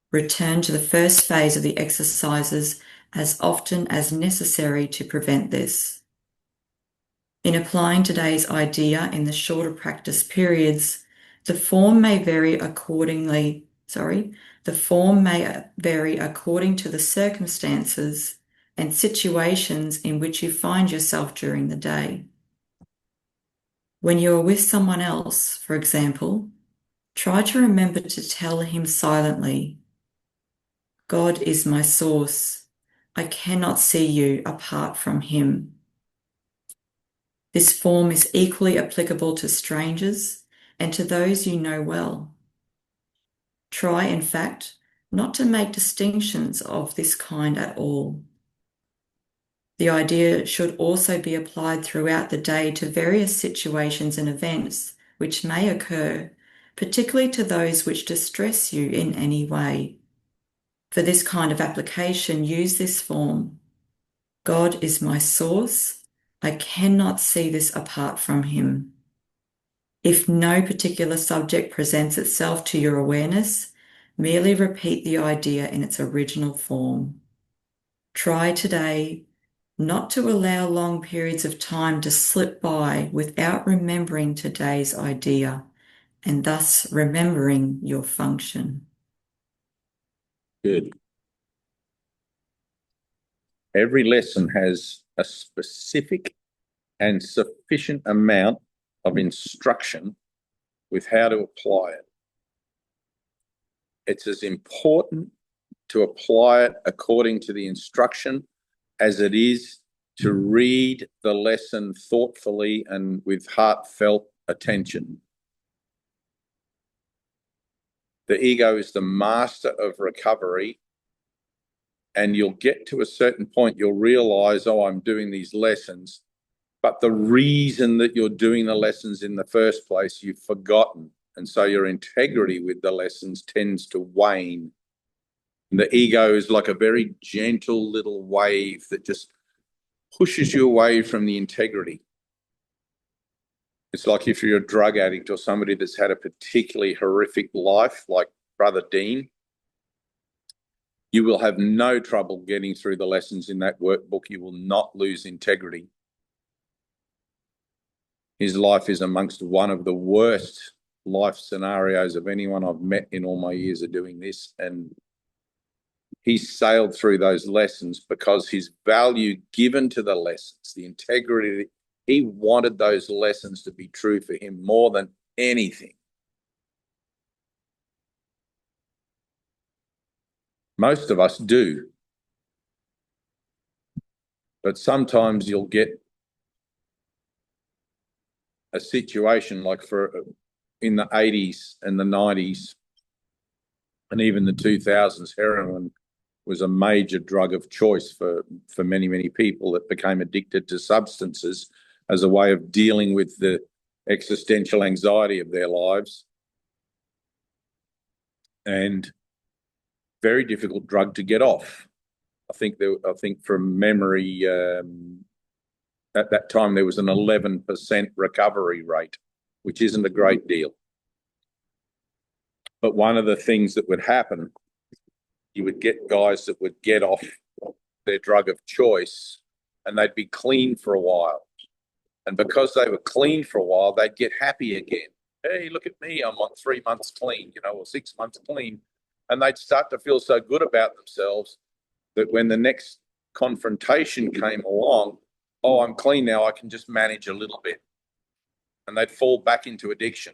Return to the first phase of the exercises as often as necessary to prevent this. In applying today's idea in the shorter practice periods, the form may vary according to the circumstances and situations in which you find yourself during the day. When you are with someone else, for example, try to remember to tell him silently, God is my source. I cannot see you apart from Him. This form is equally applicable to strangers and to those you know well. Try, in fact, not to make distinctions of this kind at all. The idea should also be applied throughout the day to various situations and events which may occur, particularly to those which distress you in any way. For this kind of application, use this form. God is my source. I cannot see this apart from Him. If no particular subject presents itself to your awareness, merely repeat the idea in its original form. Try today not to allow long periods of time to slip by without remembering today's idea and thus remembering your function. Good. Every lesson has a specific and sufficient amount of instruction with how to apply it. It's as important to apply it according to the instruction as it is to read the lesson thoughtfully and with heartfelt attention. The ego is the master of recovery, and you'll get to a certain point, you'll realize, oh, I'm doing these lessons, but the reason that you're doing the lessons in the first place, you've forgotten. And so your integrity with the lessons tends to wane. And the ego is like a very gentle little wave that just pushes you away from the integrity. It's like if you're a drug addict or somebody that's had a particularly horrific life, like Brother Dean, you will have no trouble getting through the lessons in that workbook. You will not lose integrity. His life is amongst one of the worst life scenarios of anyone I've met in all my years of doing this. And he sailed through those lessons because his value given to the lessons, the integrity, he wanted those lessons to be true for him more than anything. Most of us do. But sometimes you'll get a situation like in the 80s and the 90s and even the 2000s, heroin was a major drug of choice for many, many people that became addicted to substances as a way of dealing with the existential anxiety of their lives. And very difficult drug to get off. I think from memory, at that time there was an 11% recovery rate, which isn't a great deal. But one of the things that would happen, you would get guys that would get off their drug of choice and they'd be clean for a while. And because they were clean for a while, they'd get happy again. Hey, look at me, I'm on 3 months clean, or 6 months clean. And they'd start to feel so good about themselves that when the next confrontation came along, oh, I'm clean now, I can just manage a little bit. And they'd fall back into addiction,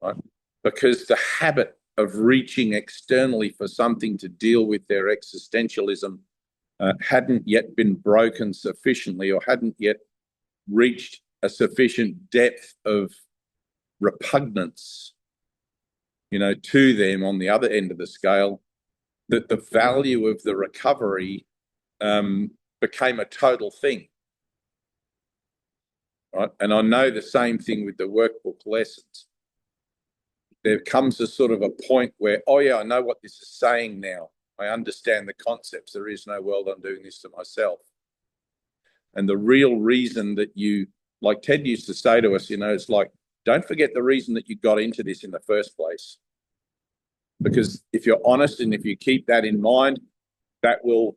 right? Because the habit of reaching externally for something to deal with their existentialism hadn't yet been broken sufficiently, or hadn't yet reached a sufficient depth of repugnance, to them on the other end of the scale, that the value of the recovery became a total thing. Right? And I know the same thing with the workbook lessons. There comes a sort of a point where, oh yeah, I know what this is saying now. I understand the concepts. There is no world, I'm doing this to myself. And the real reason that like Ted used to say to us, it's like, don't forget the reason that you got into this in the first place. Because if you're honest and if you keep that in mind, that will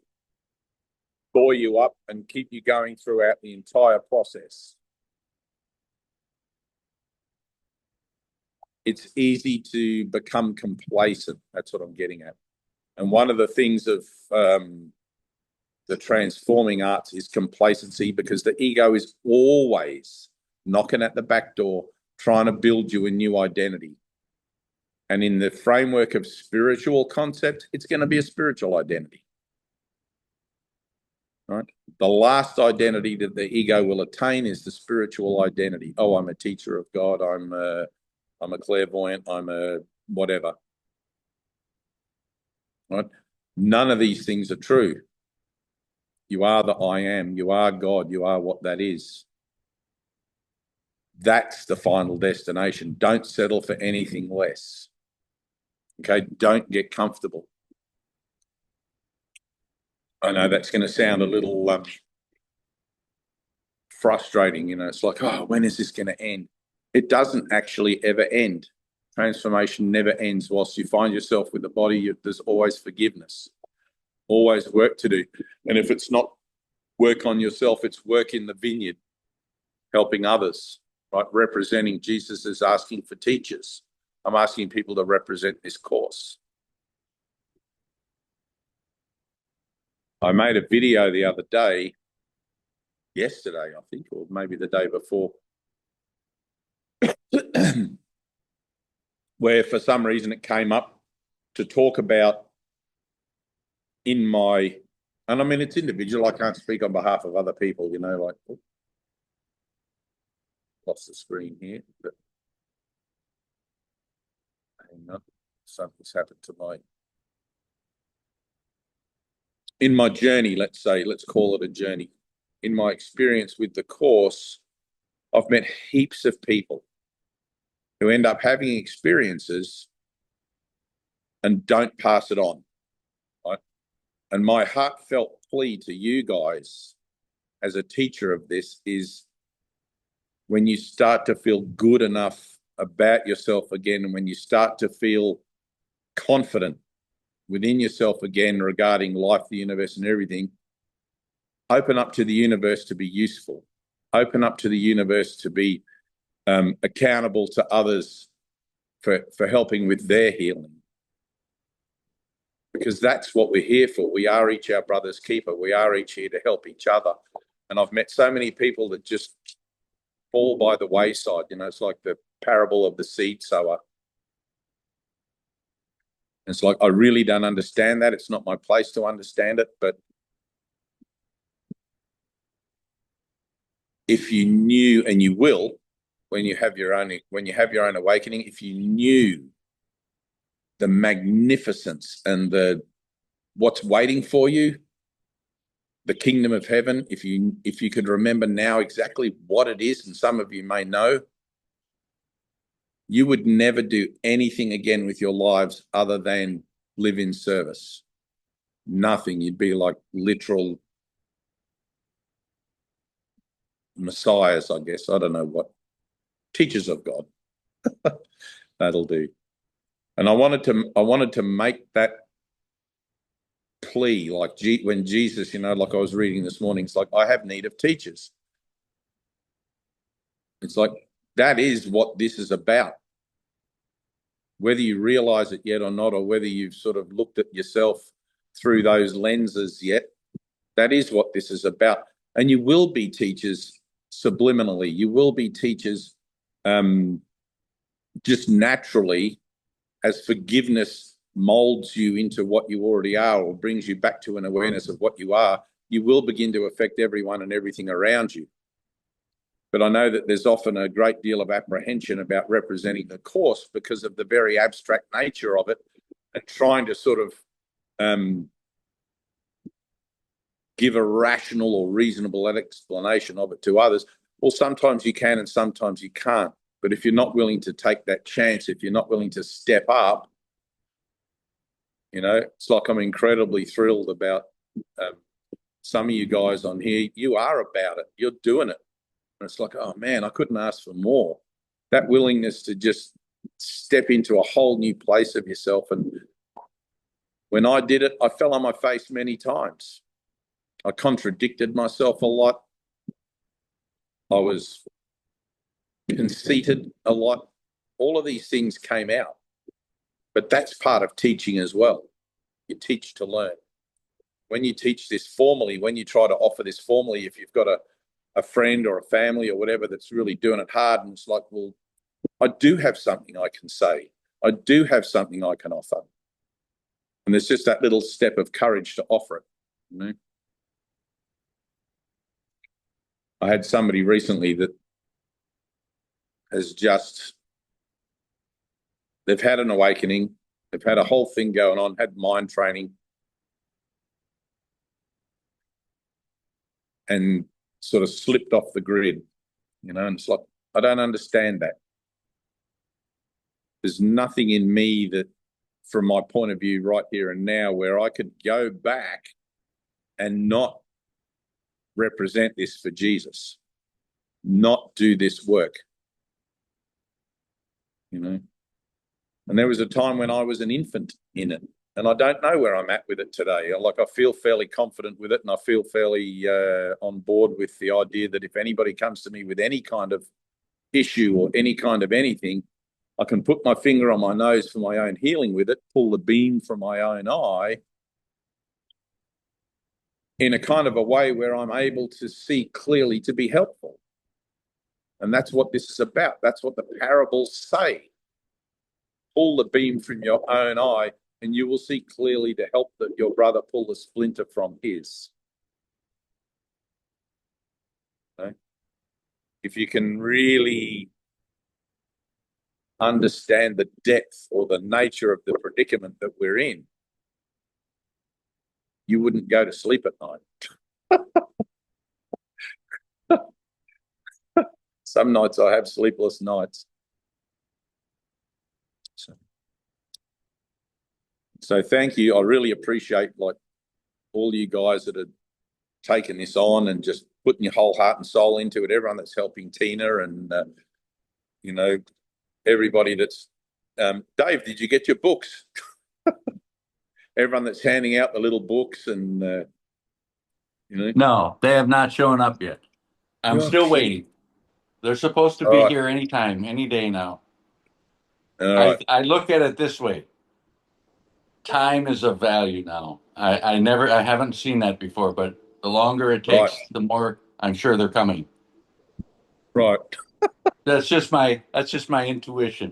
buoy you up and keep you going throughout the entire process. It's easy to become complacent. That's what I'm getting at. And one of the things of the transforming arts is complacency, because the ego is always knocking at the back door, trying to build you a new identity. And in the framework of spiritual concept, it's going to be a spiritual identity. Right? The last identity that the ego will attain is the spiritual identity. Oh, I'm a teacher of God. I'm a clairvoyant. I'm a whatever. Right? None of these things are true. You are the I am. You are God. You are what that is. That's the final destination. Don't settle for anything less. Okay? Don't get comfortable. I know that's going to sound a little frustrating. It's like, oh, when is this going to end? It doesn't actually ever end. Transformation never ends. Whilst you find yourself with the body, there's always forgiveness, always work to do. And if it's not work on yourself, it's work in the vineyard, helping others, right? Representing. Jesus is asking for teachers. I'm asking people to represent this course. I made a video the other day, yesterday, I think, or maybe the day before, where for some reason it came up to talk about and I mean, it's individual. I can't speak on behalf of other people, like, lost the screen here, but hang on, something's happened to in my journey, let's call it a journey. In my experience with the course, I've met heaps of people who end up having experiences and don't pass it on, right? And my heartfelt plea to you guys as a teacher of this is, when you start to feel good enough about yourself again, and when you start to feel confident within yourself again regarding life, the universe, and everything, open up to the universe to be useful. Open up to the universe to be accountable to others for helping with their healing. Because that's what we're here for. We are each our brother's keeper. We are each here to help each other. And I've met so many people that just fall by the wayside. It's like the parable of the seed sower. It's like, I really don't understand that. It's not my place to understand it. But if you knew, and you will, when you have your own awakening, if you knew the magnificence and what's waiting for you, the kingdom of heaven, if you could remember now exactly what it is, and some of you may know, you would never do anything again with your lives other than live in service. Nothing. You'd be like literal messiahs, I guess. I don't know what. Teachers of God. That'll do. And I wanted to make that plea, like when Jesus, like I was reading this morning, it's like, I have need of teachers. It's like, that is what this is about. Whether you realize it yet or not, or whether you've sort of looked at yourself through those lenses yet, that is what this is about. And you will be teachers subliminally. You will be teachers just naturally, as forgiveness molds you into what you already are, or brings you back to an awareness of what you are. You will begin to affect everyone and everything around you. But I know that there's often a great deal of apprehension about representing the Course because of the very abstract nature of it, and trying to sort of give a rational or reasonable explanation of it to others. Well, sometimes you can and sometimes you can't. But if you're not willing to take that chance, if you're not willing to step up, it's like, I'm incredibly thrilled about some of you guys on here. You are about it. You're doing it. And it's like, oh man, I couldn't ask for more. That willingness to just step into a whole new place of yourself. And when I did it, I fell on my face many times. I contradicted myself a lot. I was conceited a lot. All of these things came out. But that's part of teaching as well. You teach to learn. When you teach this formally, when you try to offer this formally, if you've got a friend or a family or whatever that's really doing it hard, and it's like, well, I do have something I can say. I do have something I can offer. And there's just that little step of courage to offer it. I had somebody recently that has they've had an awakening, they've had a whole thing going on, had mind training, and sort of slipped off the grid, and it's like, I don't understand that. There's nothing in me that, from my point of view right here and now, where I could go back and not represent this for Jesus, not do this work, And there was a time when I was an infant in it, and I don't know where I'm at with it today. I feel fairly confident with it, and I feel fairly on board with the idea that if anybody comes to me with any kind of issue or any kind of anything, I can put my finger on my nose for my own healing with it, pull the beam from my own eye in a kind of a way where I'm able to see clearly to be helpful. And that's what this is about. That's what the parables say. Pull the beam from your own eye, and you will see clearly to help your brother pull the splinter from his. Okay? If you can really understand the depth or the nature of the predicament that we're in, you wouldn't go to sleep at night. Some nights I have sleepless nights. So thank you. I really appreciate all you guys that have taken this on and just putting your whole heart and soul into it. Everyone that's helping Tina, and everybody that's Dave, did you get your books? Everyone that's handing out the little books, and No, they have not shown up yet. I'm still waiting. They're supposed to be here anytime, any day now. I look at it this way. Time is of value now. I haven't seen that before, but the longer it takes, the more I'm sure they're coming. Right. That's just my intuition.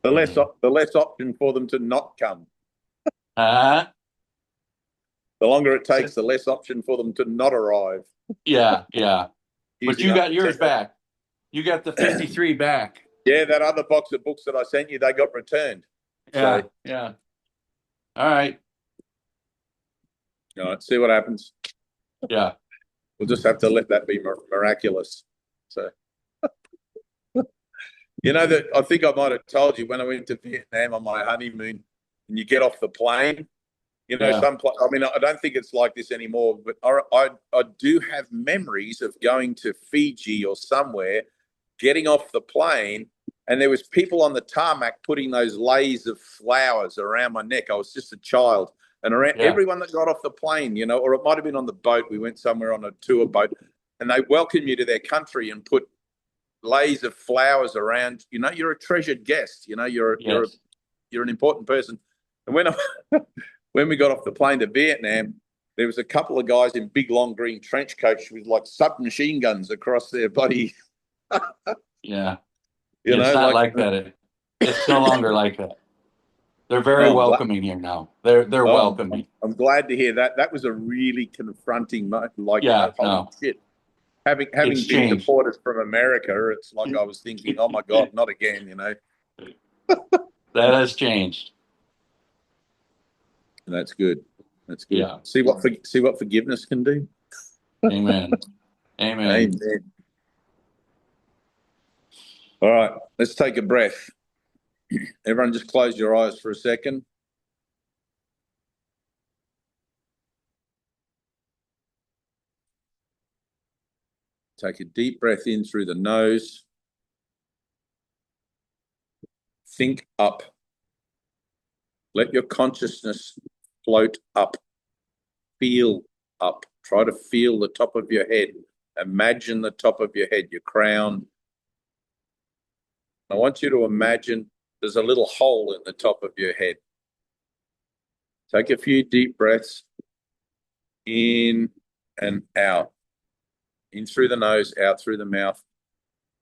The less option for them to not come. Uh, The longer it takes, the less option for them to not arrive. yeah, yeah. But Using you up got the yours 10. back. You got the 53 back. Yeah, that other box of books that I sent you, they got returned. Yeah, So, yeah. All right. all right, see what happens. Yeah. We'll just have to let that be miraculous. So, you know that I think I might have told you when I went to Vietnam on my honeymoon, and you get off the plane. You know, Yeah. I mean, I don't think it's like this anymore, but I do have memories of going to Fiji or somewhere, getting off the plane, and there was people on the tarmac putting those leis of flowers around my neck. I was just a child, and around everyone that got off the plane, you know, or it might have been on the boat. We went somewhere on a tour boat, and they welcome you to their country and put leis of flowers around. You know, you're a treasured guest. You know, you're an important person. And when when we got off the plane to Vietnam, there was a couple of guys in big, long green trench coats with like submachine guns across their body. Yeah. You It's know, not like that. It's no longer like that. They're very welcoming here now. They're welcoming. I'm glad to hear that. That was a really confronting moment. Like, yeah, holy shit. Having It's been changed. deported from America, it's like I was thinking, oh my God, not again, you know. That has changed. That's good. That's good. Yeah. See what forgiveness can do. Amen. Amen. Amen. All right, let's take a breath. Everyone just close your eyes for a second. Take a deep breath in through the nose. Think up. Let your consciousness float up. Feel up. Try to feel the top of your head. Imagine the top of your head, your crown. I want you to imagine there's a little hole in the top of your head. Take a few deep breaths in and out. In through the nose, out through the mouth.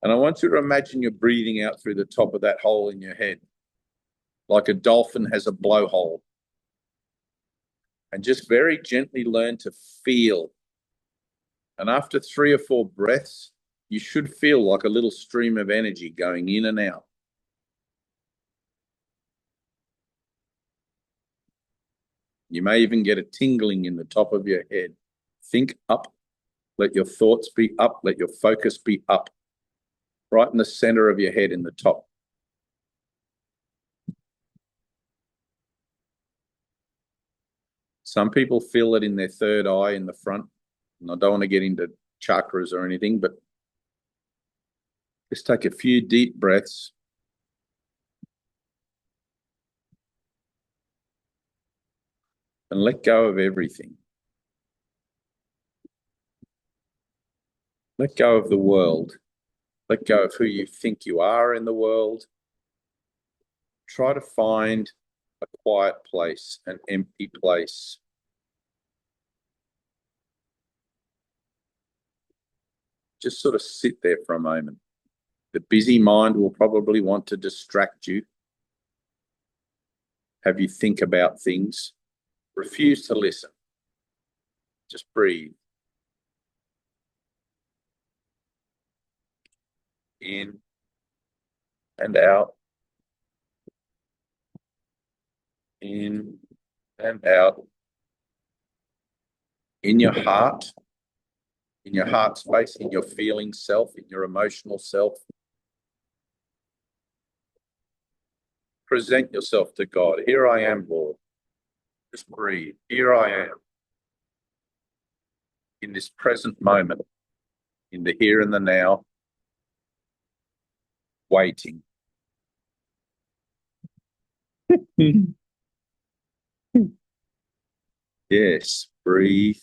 And I want you to imagine you're breathing out through the top of that hole in your head, like a dolphin has a blowhole. And just very gently learn to feel. And after 3 or 4 breaths, you should feel like a little stream of energy going in and out. You may even get a tingling in the top of your head. Think up. Let your thoughts be up. Let your focus be up. Right in the center of your head in the top. Some people feel it in their third eye in the front. And I don't want to get into chakras or anything, but just take a few deep breaths. And let go of everything. Let go of the world. Let go of who you think you are in the world. Try to find a quiet place, an empty place. Just sort of sit there for a moment. The busy mind will probably want to distract you, have you think about things. Refuse to listen. Just breathe. In and out. In and out. In your heart space, in your feeling self, in your emotional self. Present yourself to God. Here I am, Lord. Just breathe. Here I am. In this present moment, in the here and the now, waiting. Yes, breathe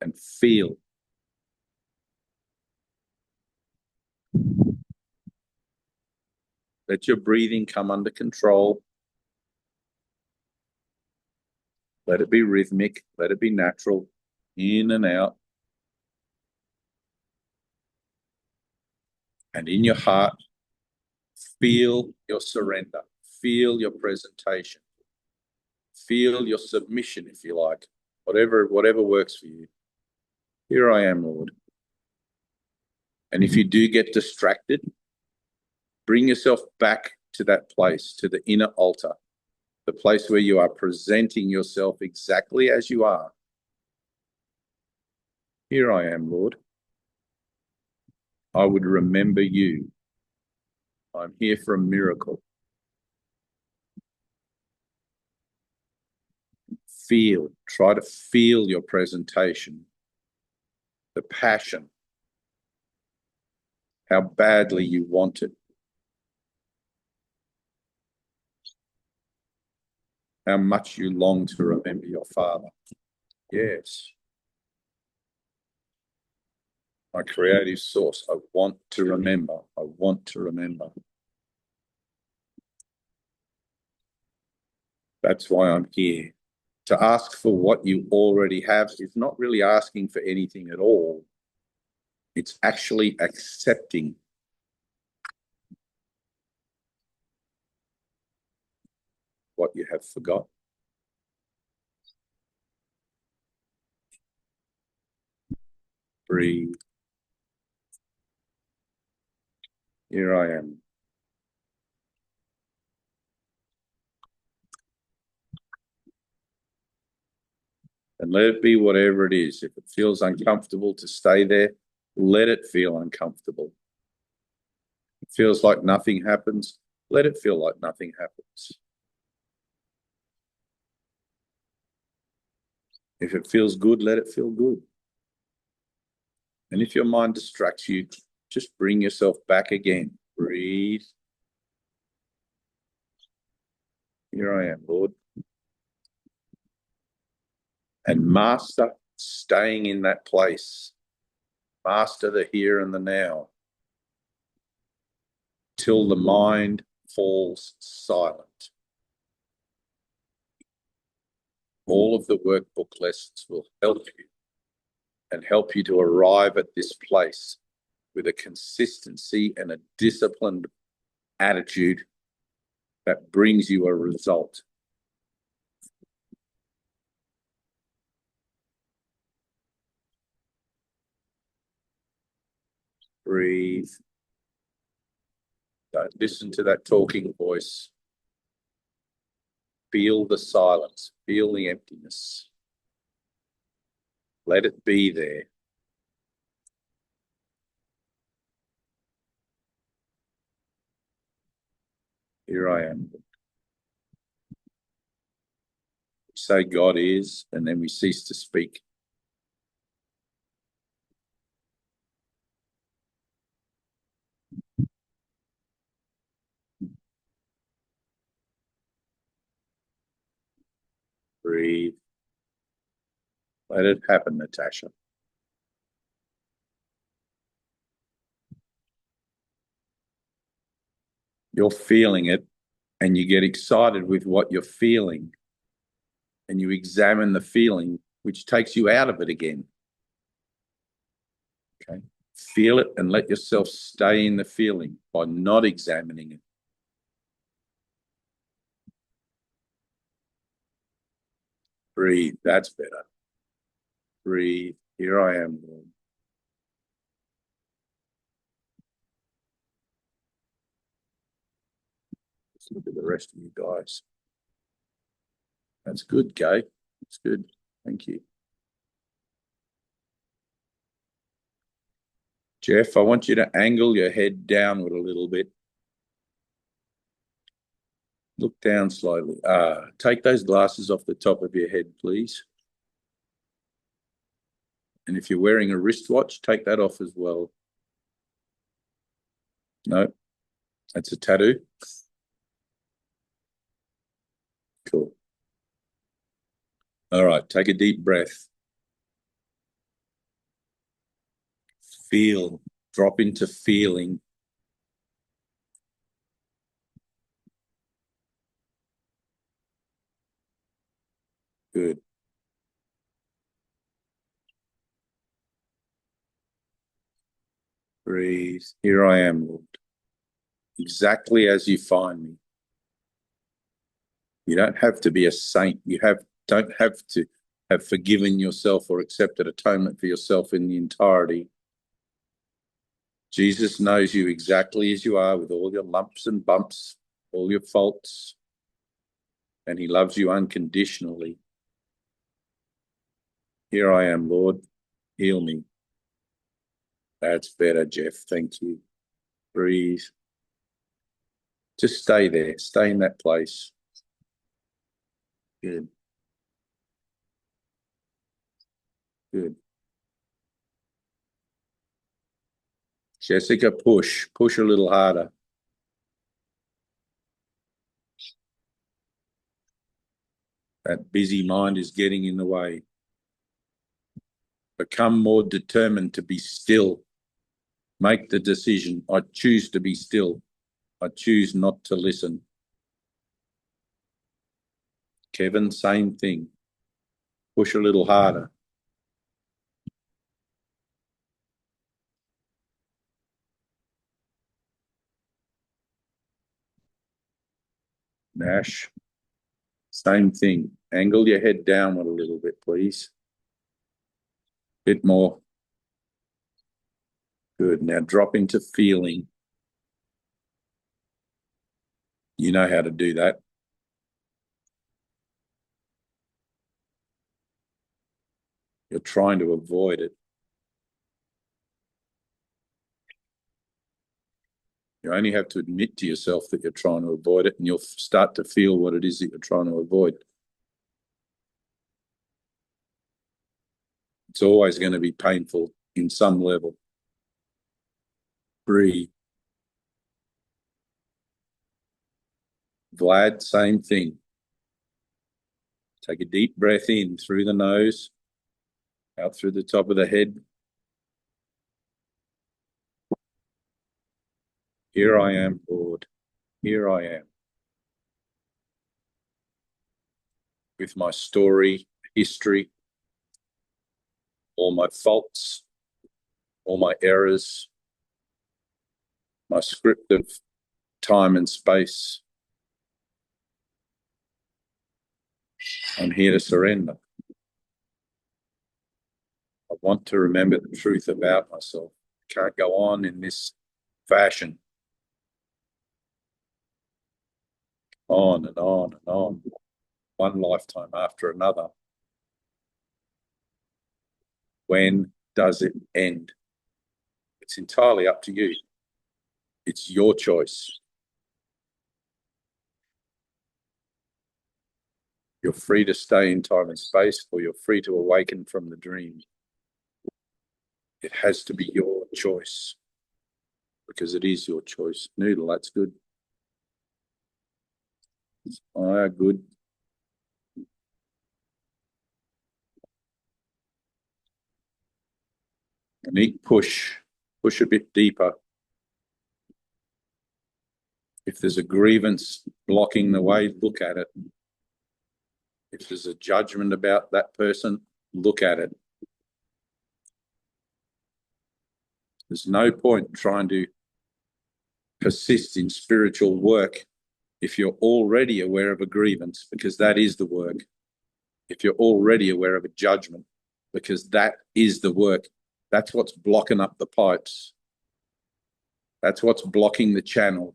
and feel. Let your breathing come under control. Let it be rhythmic. Let it be natural. In and out. And in your heart, feel your surrender. Feel your presentation. Feel your submission, if you like, whatever works for you. Here I am, Lord. And if you do get distracted, bring yourself back to that place, to the inner altar, the place where you are presenting yourself exactly as you are. Here I am, Lord. I would remember you. I'm here for a miracle. Try to feel your presentation, the passion, how badly you want it, how much you long to remember your Father. Yes. My creative source, I want to remember. I want to remember. That's why I'm here. To ask for what you already have is not really asking for anything at all. It's actually accepting what you have forgotten. Breathe. Here I am. And let it be whatever it is. If it feels uncomfortable to stay there, let it feel uncomfortable. If it feels like nothing happens, let it feel like nothing happens. If it feels good, let it feel good. And if your mind distracts you, just bring yourself back again. Breathe. Here I am, Lord. And master staying in that place. Master the here and the now. Till the mind falls silent. All of the workbook lessons will help you and help you to arrive at this place with a consistency and a disciplined attitude that brings you a result. Breathe. Don't listen to that talking voice. Feel the silence. Feel the emptiness. Let it be there. Here I am. We say God is, and then we cease to speak. Breathe. Let it happen, Natasha. You're feeling it, and you get excited with what you're feeling, and you examine the feeling, which takes you out of it again. Okay? Feel it and let yourself stay in the feeling by not examining it. Breathe. That's better. Breathe. Here I am, Lord. Let's look at the rest of you guys. That's good, Gay. That's good. Thank you. Jeff, I want you to angle your head downward a little bit. Look down slowly. Take those glasses off the top of your head, please. And if you're wearing a wristwatch, take that off as well. No, that's a tattoo. Cool. All right, take a deep breath. Feel, drop into feeling. Good. Breathe. Here I am, Lord. Exactly as you find me. You don't have to be a saint. Don't have to have forgiven yourself or accepted atonement for yourself in the entirety. Jesus knows you exactly as you are, with all your lumps and bumps, all your faults, and he loves you unconditionally. Here I am, Lord. Heal me. That's better, Jeff. Thank you. Breathe. Just stay there. Stay in that place. Good. Good. Jessica, push. Push a little harder. That busy mind is getting in the way. Become more determined to be still. Make the decision. I choose to be still. I choose not to listen. Kevin, same thing. Push a little harder. Nash, same thing. Angle your head downward a little bit, please. Bit more. Good. Now drop into feeling. You know how to do that. You're trying to avoid it. You only have to admit to yourself that you're trying to avoid it, and you'll start to feel what it is that you're trying to avoid. It's always going to be painful in some level. Breathe. Vlad, same thing. Take a deep breath in through the nose, out through the top of the head. Here I am, Lord. Here I am. With my story, history, all my faults, all my errors, my script of time and space. I'm here to surrender. I want to remember the truth about myself. I can't go on in this fashion. On and on and on. One lifetime after another. When does it end? It's entirely up to you. It's your choice. You're free to stay in time and space, or you're free to awaken from the dream. It has to be your choice, because it is your choice. Noodle, that's good. Oh, good. A neat push. Push a bit deeper. If there's a grievance blocking the way, look at it. If there's a judgment about that person, look at it. There's no point trying to persist in spiritual work if you're already aware of a grievance, because that is the work. If you're already aware of a judgment, because that is the work. That's what's blocking up the pipes. That's what's blocking the channel.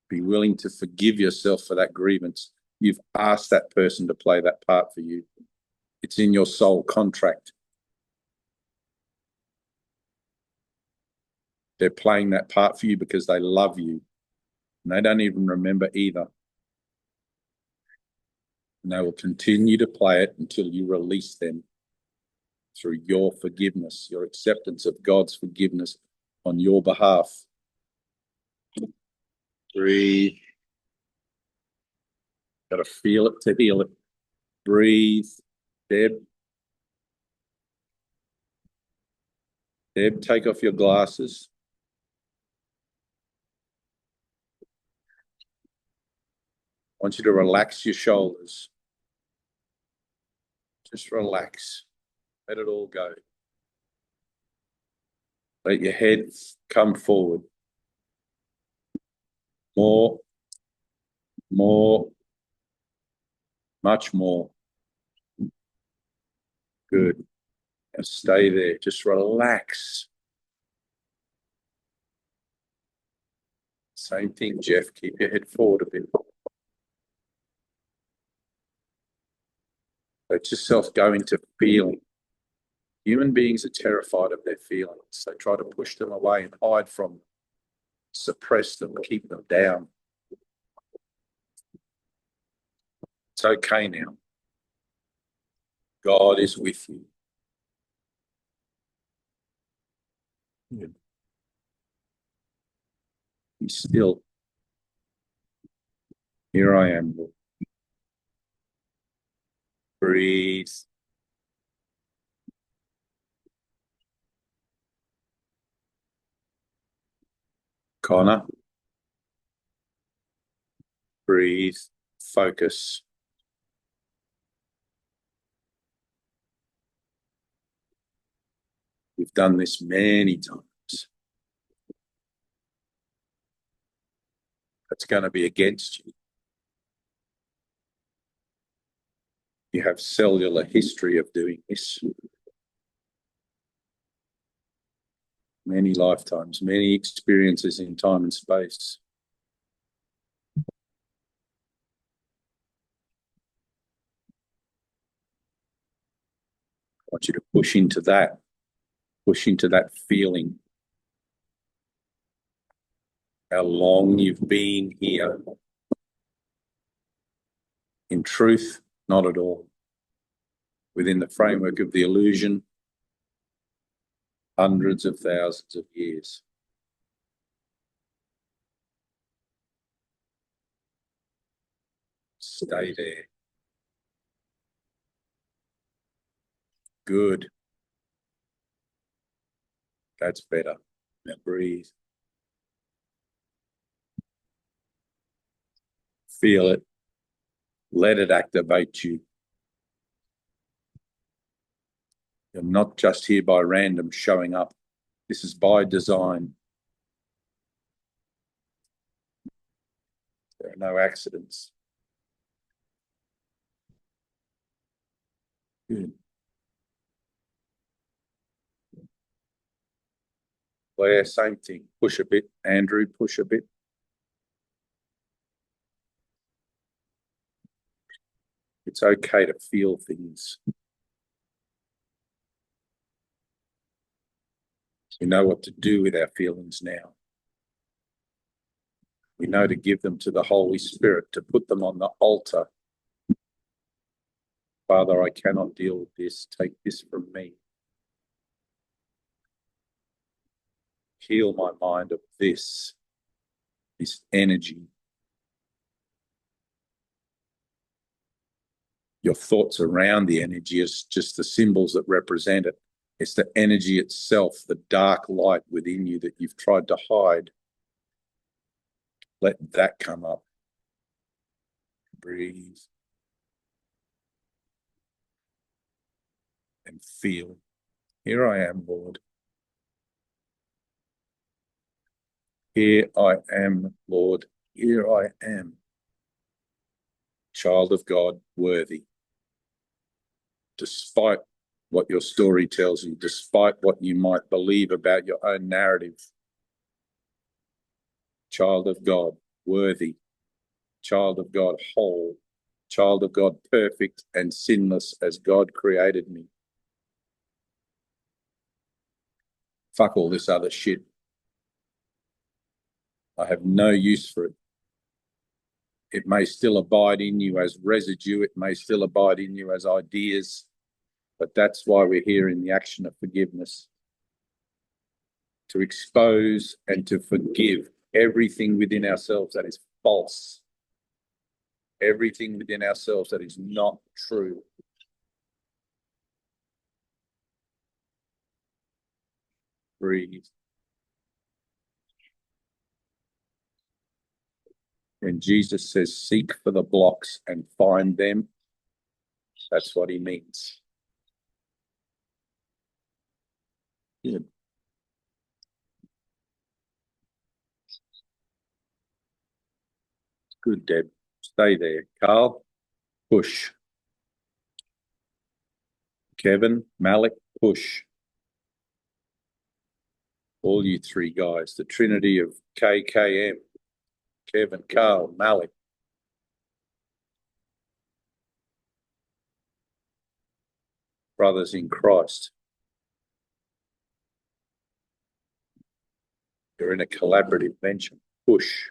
Be willing to forgive yourself for that grievance. You've asked that person to play that part for you. It's in your soul contract. They're playing that part for you because they love you. And they don't even remember either. And they will continue to play it until you release them through your forgiveness, your acceptance of God's forgiveness on your behalf. Breathe. Got to feel it to heal it. Breathe. Deb, take off your glasses. I want you to relax your shoulders. Just relax. Let it all go. Let your head come forward. More, much more. Good. Now stay there. Just relax. Same thing, Jeff. Keep your head forward a bit. Let yourself go into feeling. Human beings are terrified of their feelings. They try to push them away and hide from them, suppress them, keep them down. It's okay now. God is with you. Be still. Here I am, Lord. Breathe. Connor. Breathe. Focus. We've done this many times. That's going to be against you. You have cellular history of doing this. Many lifetimes, many experiences in time and space. I want you to push into that feeling. How long you've been here. In truth, not at all. Within the framework of the illusion, hundreds of thousands of years. Stay there. Good. That's better. Now breathe. Feel it. Let it activate you. You're not just here by random showing up. This is by design. There are no accidents. Good. Claire, same thing. Push a bit. Andrew, push a bit. It's okay to feel things. We know what to do with our feelings now. We know to give them to the Holy Spirit, to put them on the altar. Father, I cannot deal with this. Take this from me. Heal my mind of this energy. Your thoughts around the energy is just the symbols that represent it. It's the energy itself, the dark light within you that you've tried to hide. Let that come up. Breathe. And feel. Here I am, Lord. Here I am, Lord. Here I am. Child of God, worthy. Despite what your story tells you, despite what you might believe about your own narrative. Child of God, worthy. Child of God, whole. Child of God, perfect and sinless as God created me. Fuck all this other shit. I have no use for it. It may still abide in you as residue. It may still abide in you as ideas. But that's why we're here in the action of forgiveness. To expose and to forgive everything within ourselves that is false. Everything within ourselves that is not true. Breathe. When Jesus says, seek for the blocks and find them, that's what he means. Good. Good, Deb. Stay there. Carl, push. Kevin, Malik, push. All you three guys, the trinity of KKM. Kevin, Carl, Malik. Brothers in Christ. You're in a collaborative venture. Push.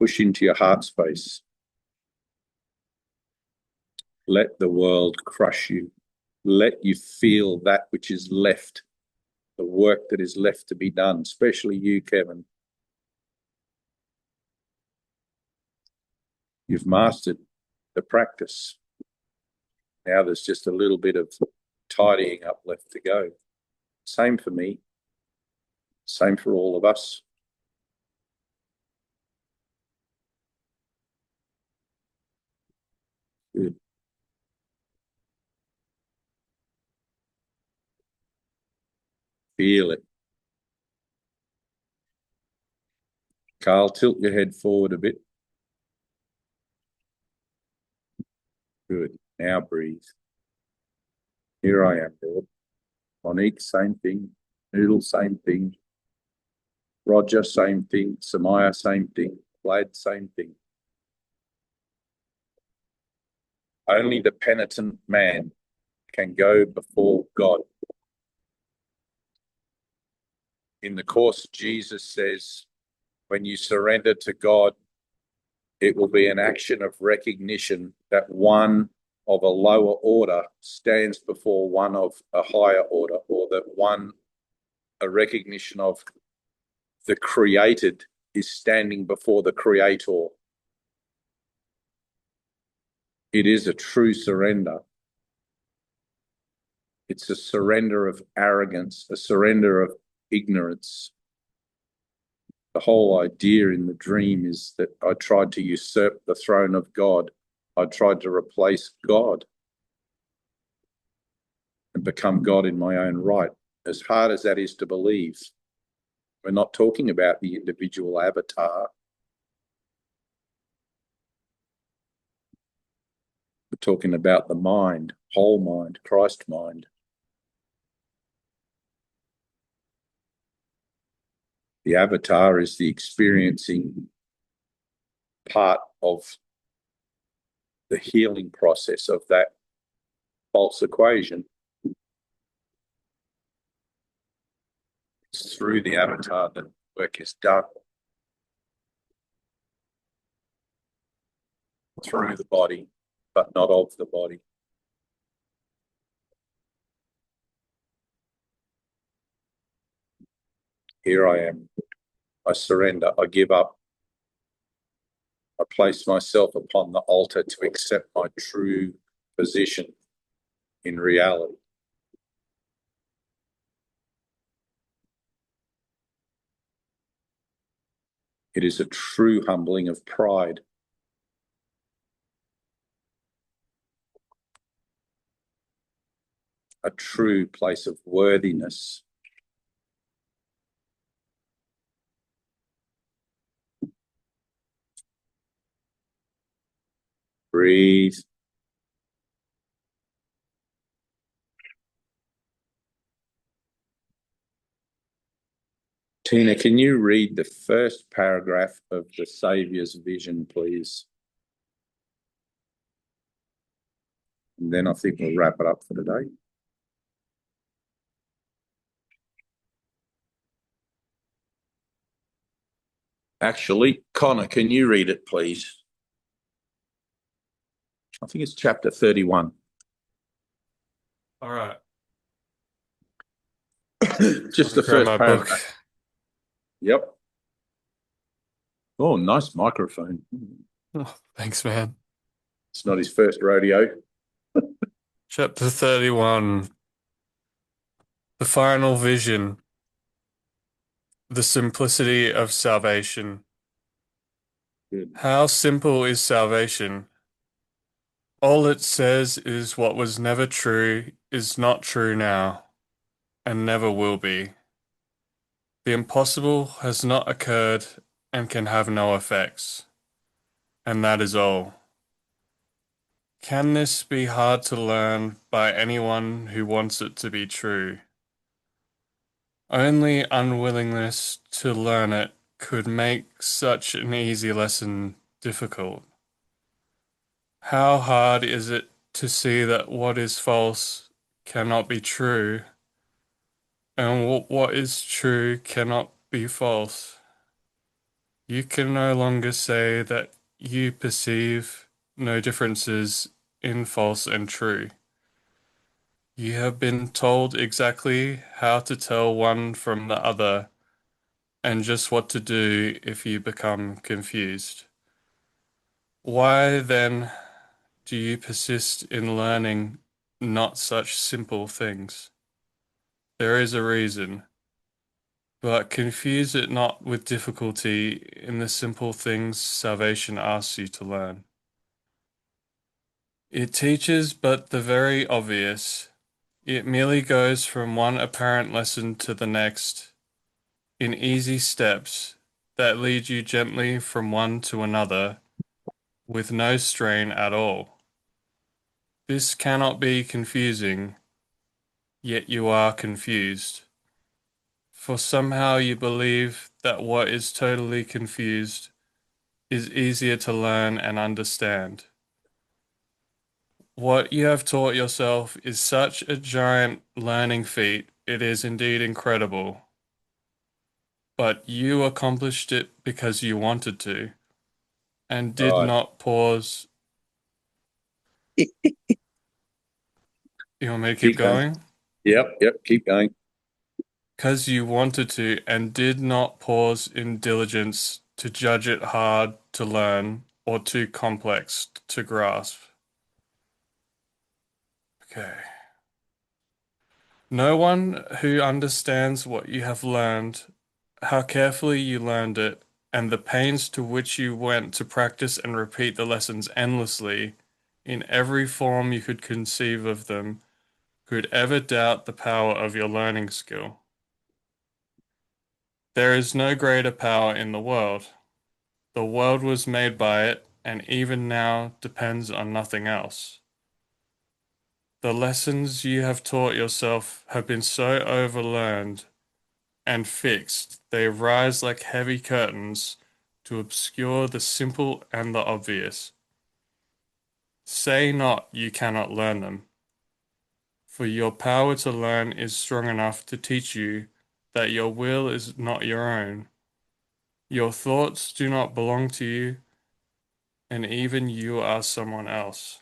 Push into your heart space. Let the world crush you. Let you feel that which is left, the work that is left to be done, especially you, Kevin. You've mastered the practice. Now there's just a little bit of tidying up left to go. Same for me. Same for all of us. Good. Feel it. Carl, tilt your head forward a bit. Good. Now breathe. Here I am, Lord. Monique, same thing. Noodle, same thing. Roger, same thing. Samaya, same thing. Vlad, same thing. Only the penitent man can go before God. In the Course, Jesus says, when you surrender to God, it will be an action of recognition that one of a lower order stands before one of a higher order, or that a recognition of the created is standing before the creator. It is a true surrender. It's a surrender of arrogance, a surrender of ignorance. The whole idea in the dream is that I tried to usurp the throne of God. I tried to replace God and become God in my own right. As hard as that is to believe, we're not talking about the individual avatar. We're talking about the mind, whole mind, Christ mind. The avatar is the experiencing part of the healing process of that false equation. It's through the avatar that work is done. Through the body, but not of the body. Here I am. I surrender. I give up. I place myself upon the altar to accept my true position in reality. It is a true humbling of pride. A true place of worthiness. Breathe. Tina, can you read the first paragraph of the Saviour's vision, please? And then I think we'll wrap it up for today. Actually, Connor, can you read it, please? I think it's chapter 31. All right. Just the Grab first my paragraph. book. Yep. Oh, nice microphone. Oh, thanks, man. It's not his first rodeo. Chapter 31. The final vision. The simplicity of salvation. Good. How simple is salvation? All it says is what was never true is not true now, and never will be. The impossible has not occurred and can have no effects. and that is all. Can this be hard to learn by anyone who wants it to be true? Only unwillingness to learn it could make such an easy lesson difficult. How hard is it to see that what is false cannot be true, and what is true cannot be false? You can no longer say that you perceive no differences in false and true. You have been told exactly how to tell one from the other and just what to do if you become confused. Why then do you persist in learning not such simple things? There is a reason, but confuse it not with difficulty in the simple things salvation asks you to learn. It teaches but the very obvious. It merely goes from one apparent lesson to the next in easy steps that lead you gently from one to another with no strain at all. This cannot be confusing, yet you are confused. For somehow you believe that what is totally confused is easier to learn and understand. What you have taught yourself is such a giant learning feat, it is indeed incredible. But you accomplished it because you wanted to, and did Right. not pause. You want me to keep going? Yep, keep going. Because you wanted to, and did not pause in diligence to judge it hard to learn or too complex to grasp. Okay. No one who understands what you have learned, how carefully you learned it, and the pains to which you went to practice and repeat the lessons endlessly in every form you could conceive of them, could ever doubt the power of your learning skill. There is no greater power in the world. The world was made by it, and even now depends on nothing else. The lessons you have taught yourself have been so overlearned and fixed, they rise like heavy curtains to obscure the simple and the obvious. Say not you cannot learn them, for your power to learn is strong enough to teach you that your will is not your own. Your thoughts do not belong to you, and even you are someone else.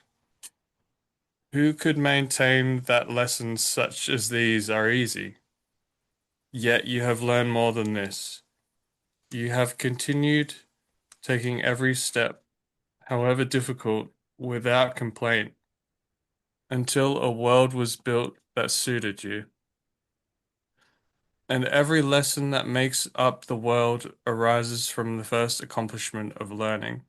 Who could maintain that lessons such as these are easy? Yet you have learned more than this. You have continued taking every step, however difficult, without complaint, until a world was built that suited you. And every lesson that makes up the world arises from the first accomplishment of learning.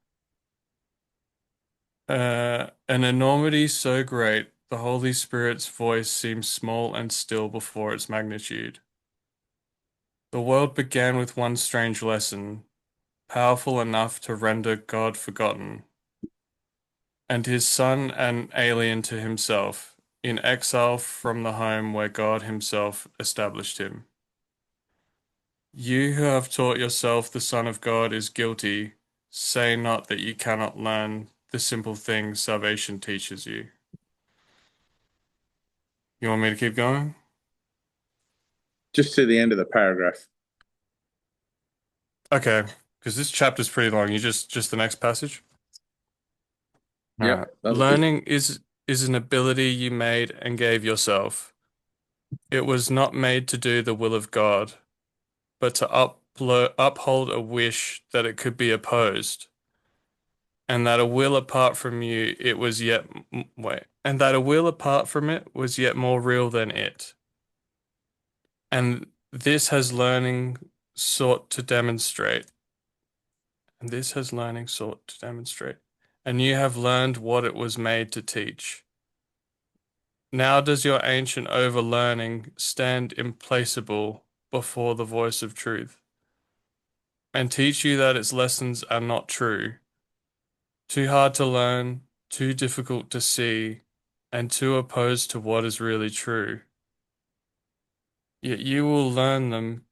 An enormity so great, the Holy Spirit's voice seems small and still before its magnitude. The world began with one strange lesson, powerful enough to render God forgotten, and his son an alien to himself, in exile from the home where God himself established him. You who have taught yourself the Son of God is guilty, say not that you cannot learn the simple things salvation teaches you. You want me to keep going? Just to the end of the paragraph. Okay, because this chapter's pretty long. You just the next passage? Yep. Learning is an ability you made and gave yourself. It was not made to do the will of God, but to uphold a wish that it could be opposed, and that a will apart from you it was yet and that a will apart from it was yet more real than it. And this has learning sought to demonstrate. And this has learning sought to demonstrate. And you have learned what it was made to teach. Now does your ancient overlearning stand implaceable before the voice of truth, and teach you that its lessons are not true, too hard to learn, too difficult to see, and too opposed to what is really true. Yet you will learn them,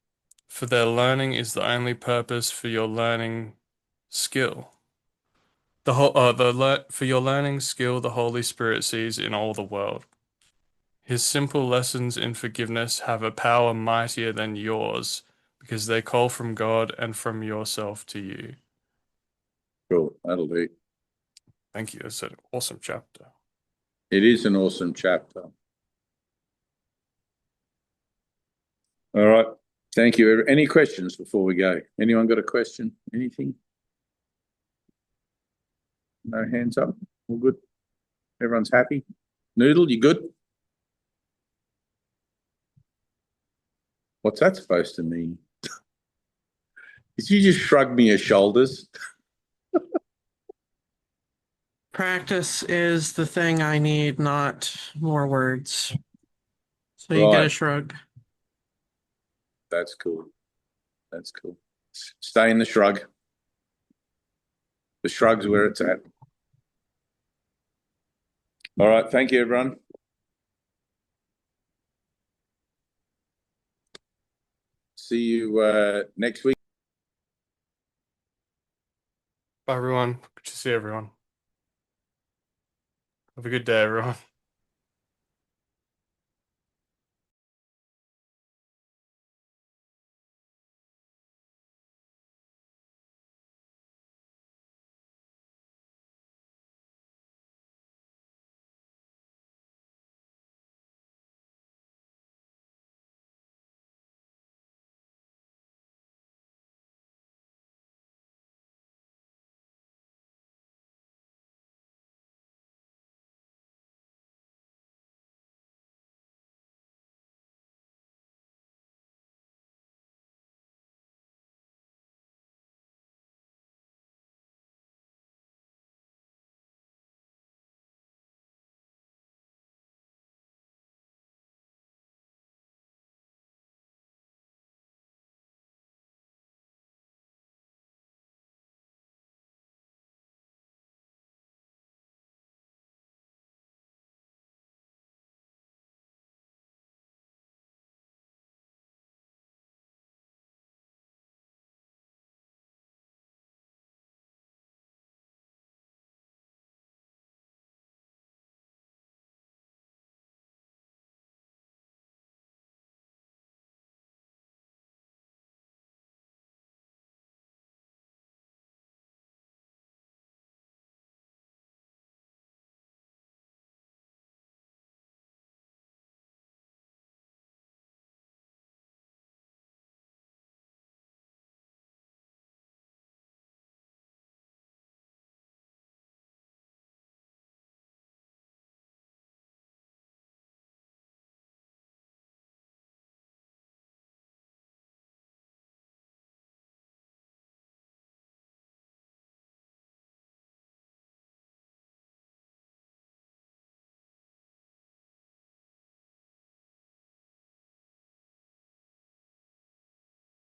for their learning is the only purpose for your learning skill. For your learning skill, the Holy Spirit sees in all the world. His simple lessons in forgiveness have a power mightier than yours, because they call from God and from yourself to you. Cool. That'll do. Thank you. That's an awesome chapter. It is an awesome chapter. All right. Thank you. Any questions before we go? Anyone got a question? Anything? No hands up? All good? Everyone's happy? Noodle, you good? What's that supposed to mean? Did you just shrug me your shoulders? Practice is the thing I need, not more words. So you get a shrug. That's cool. That's cool. Stay in the shrug. The shrug's where it's at. All right. Thank you, everyone. See you next week. Bye, everyone. Good to see everyone. Have a good day, everyone.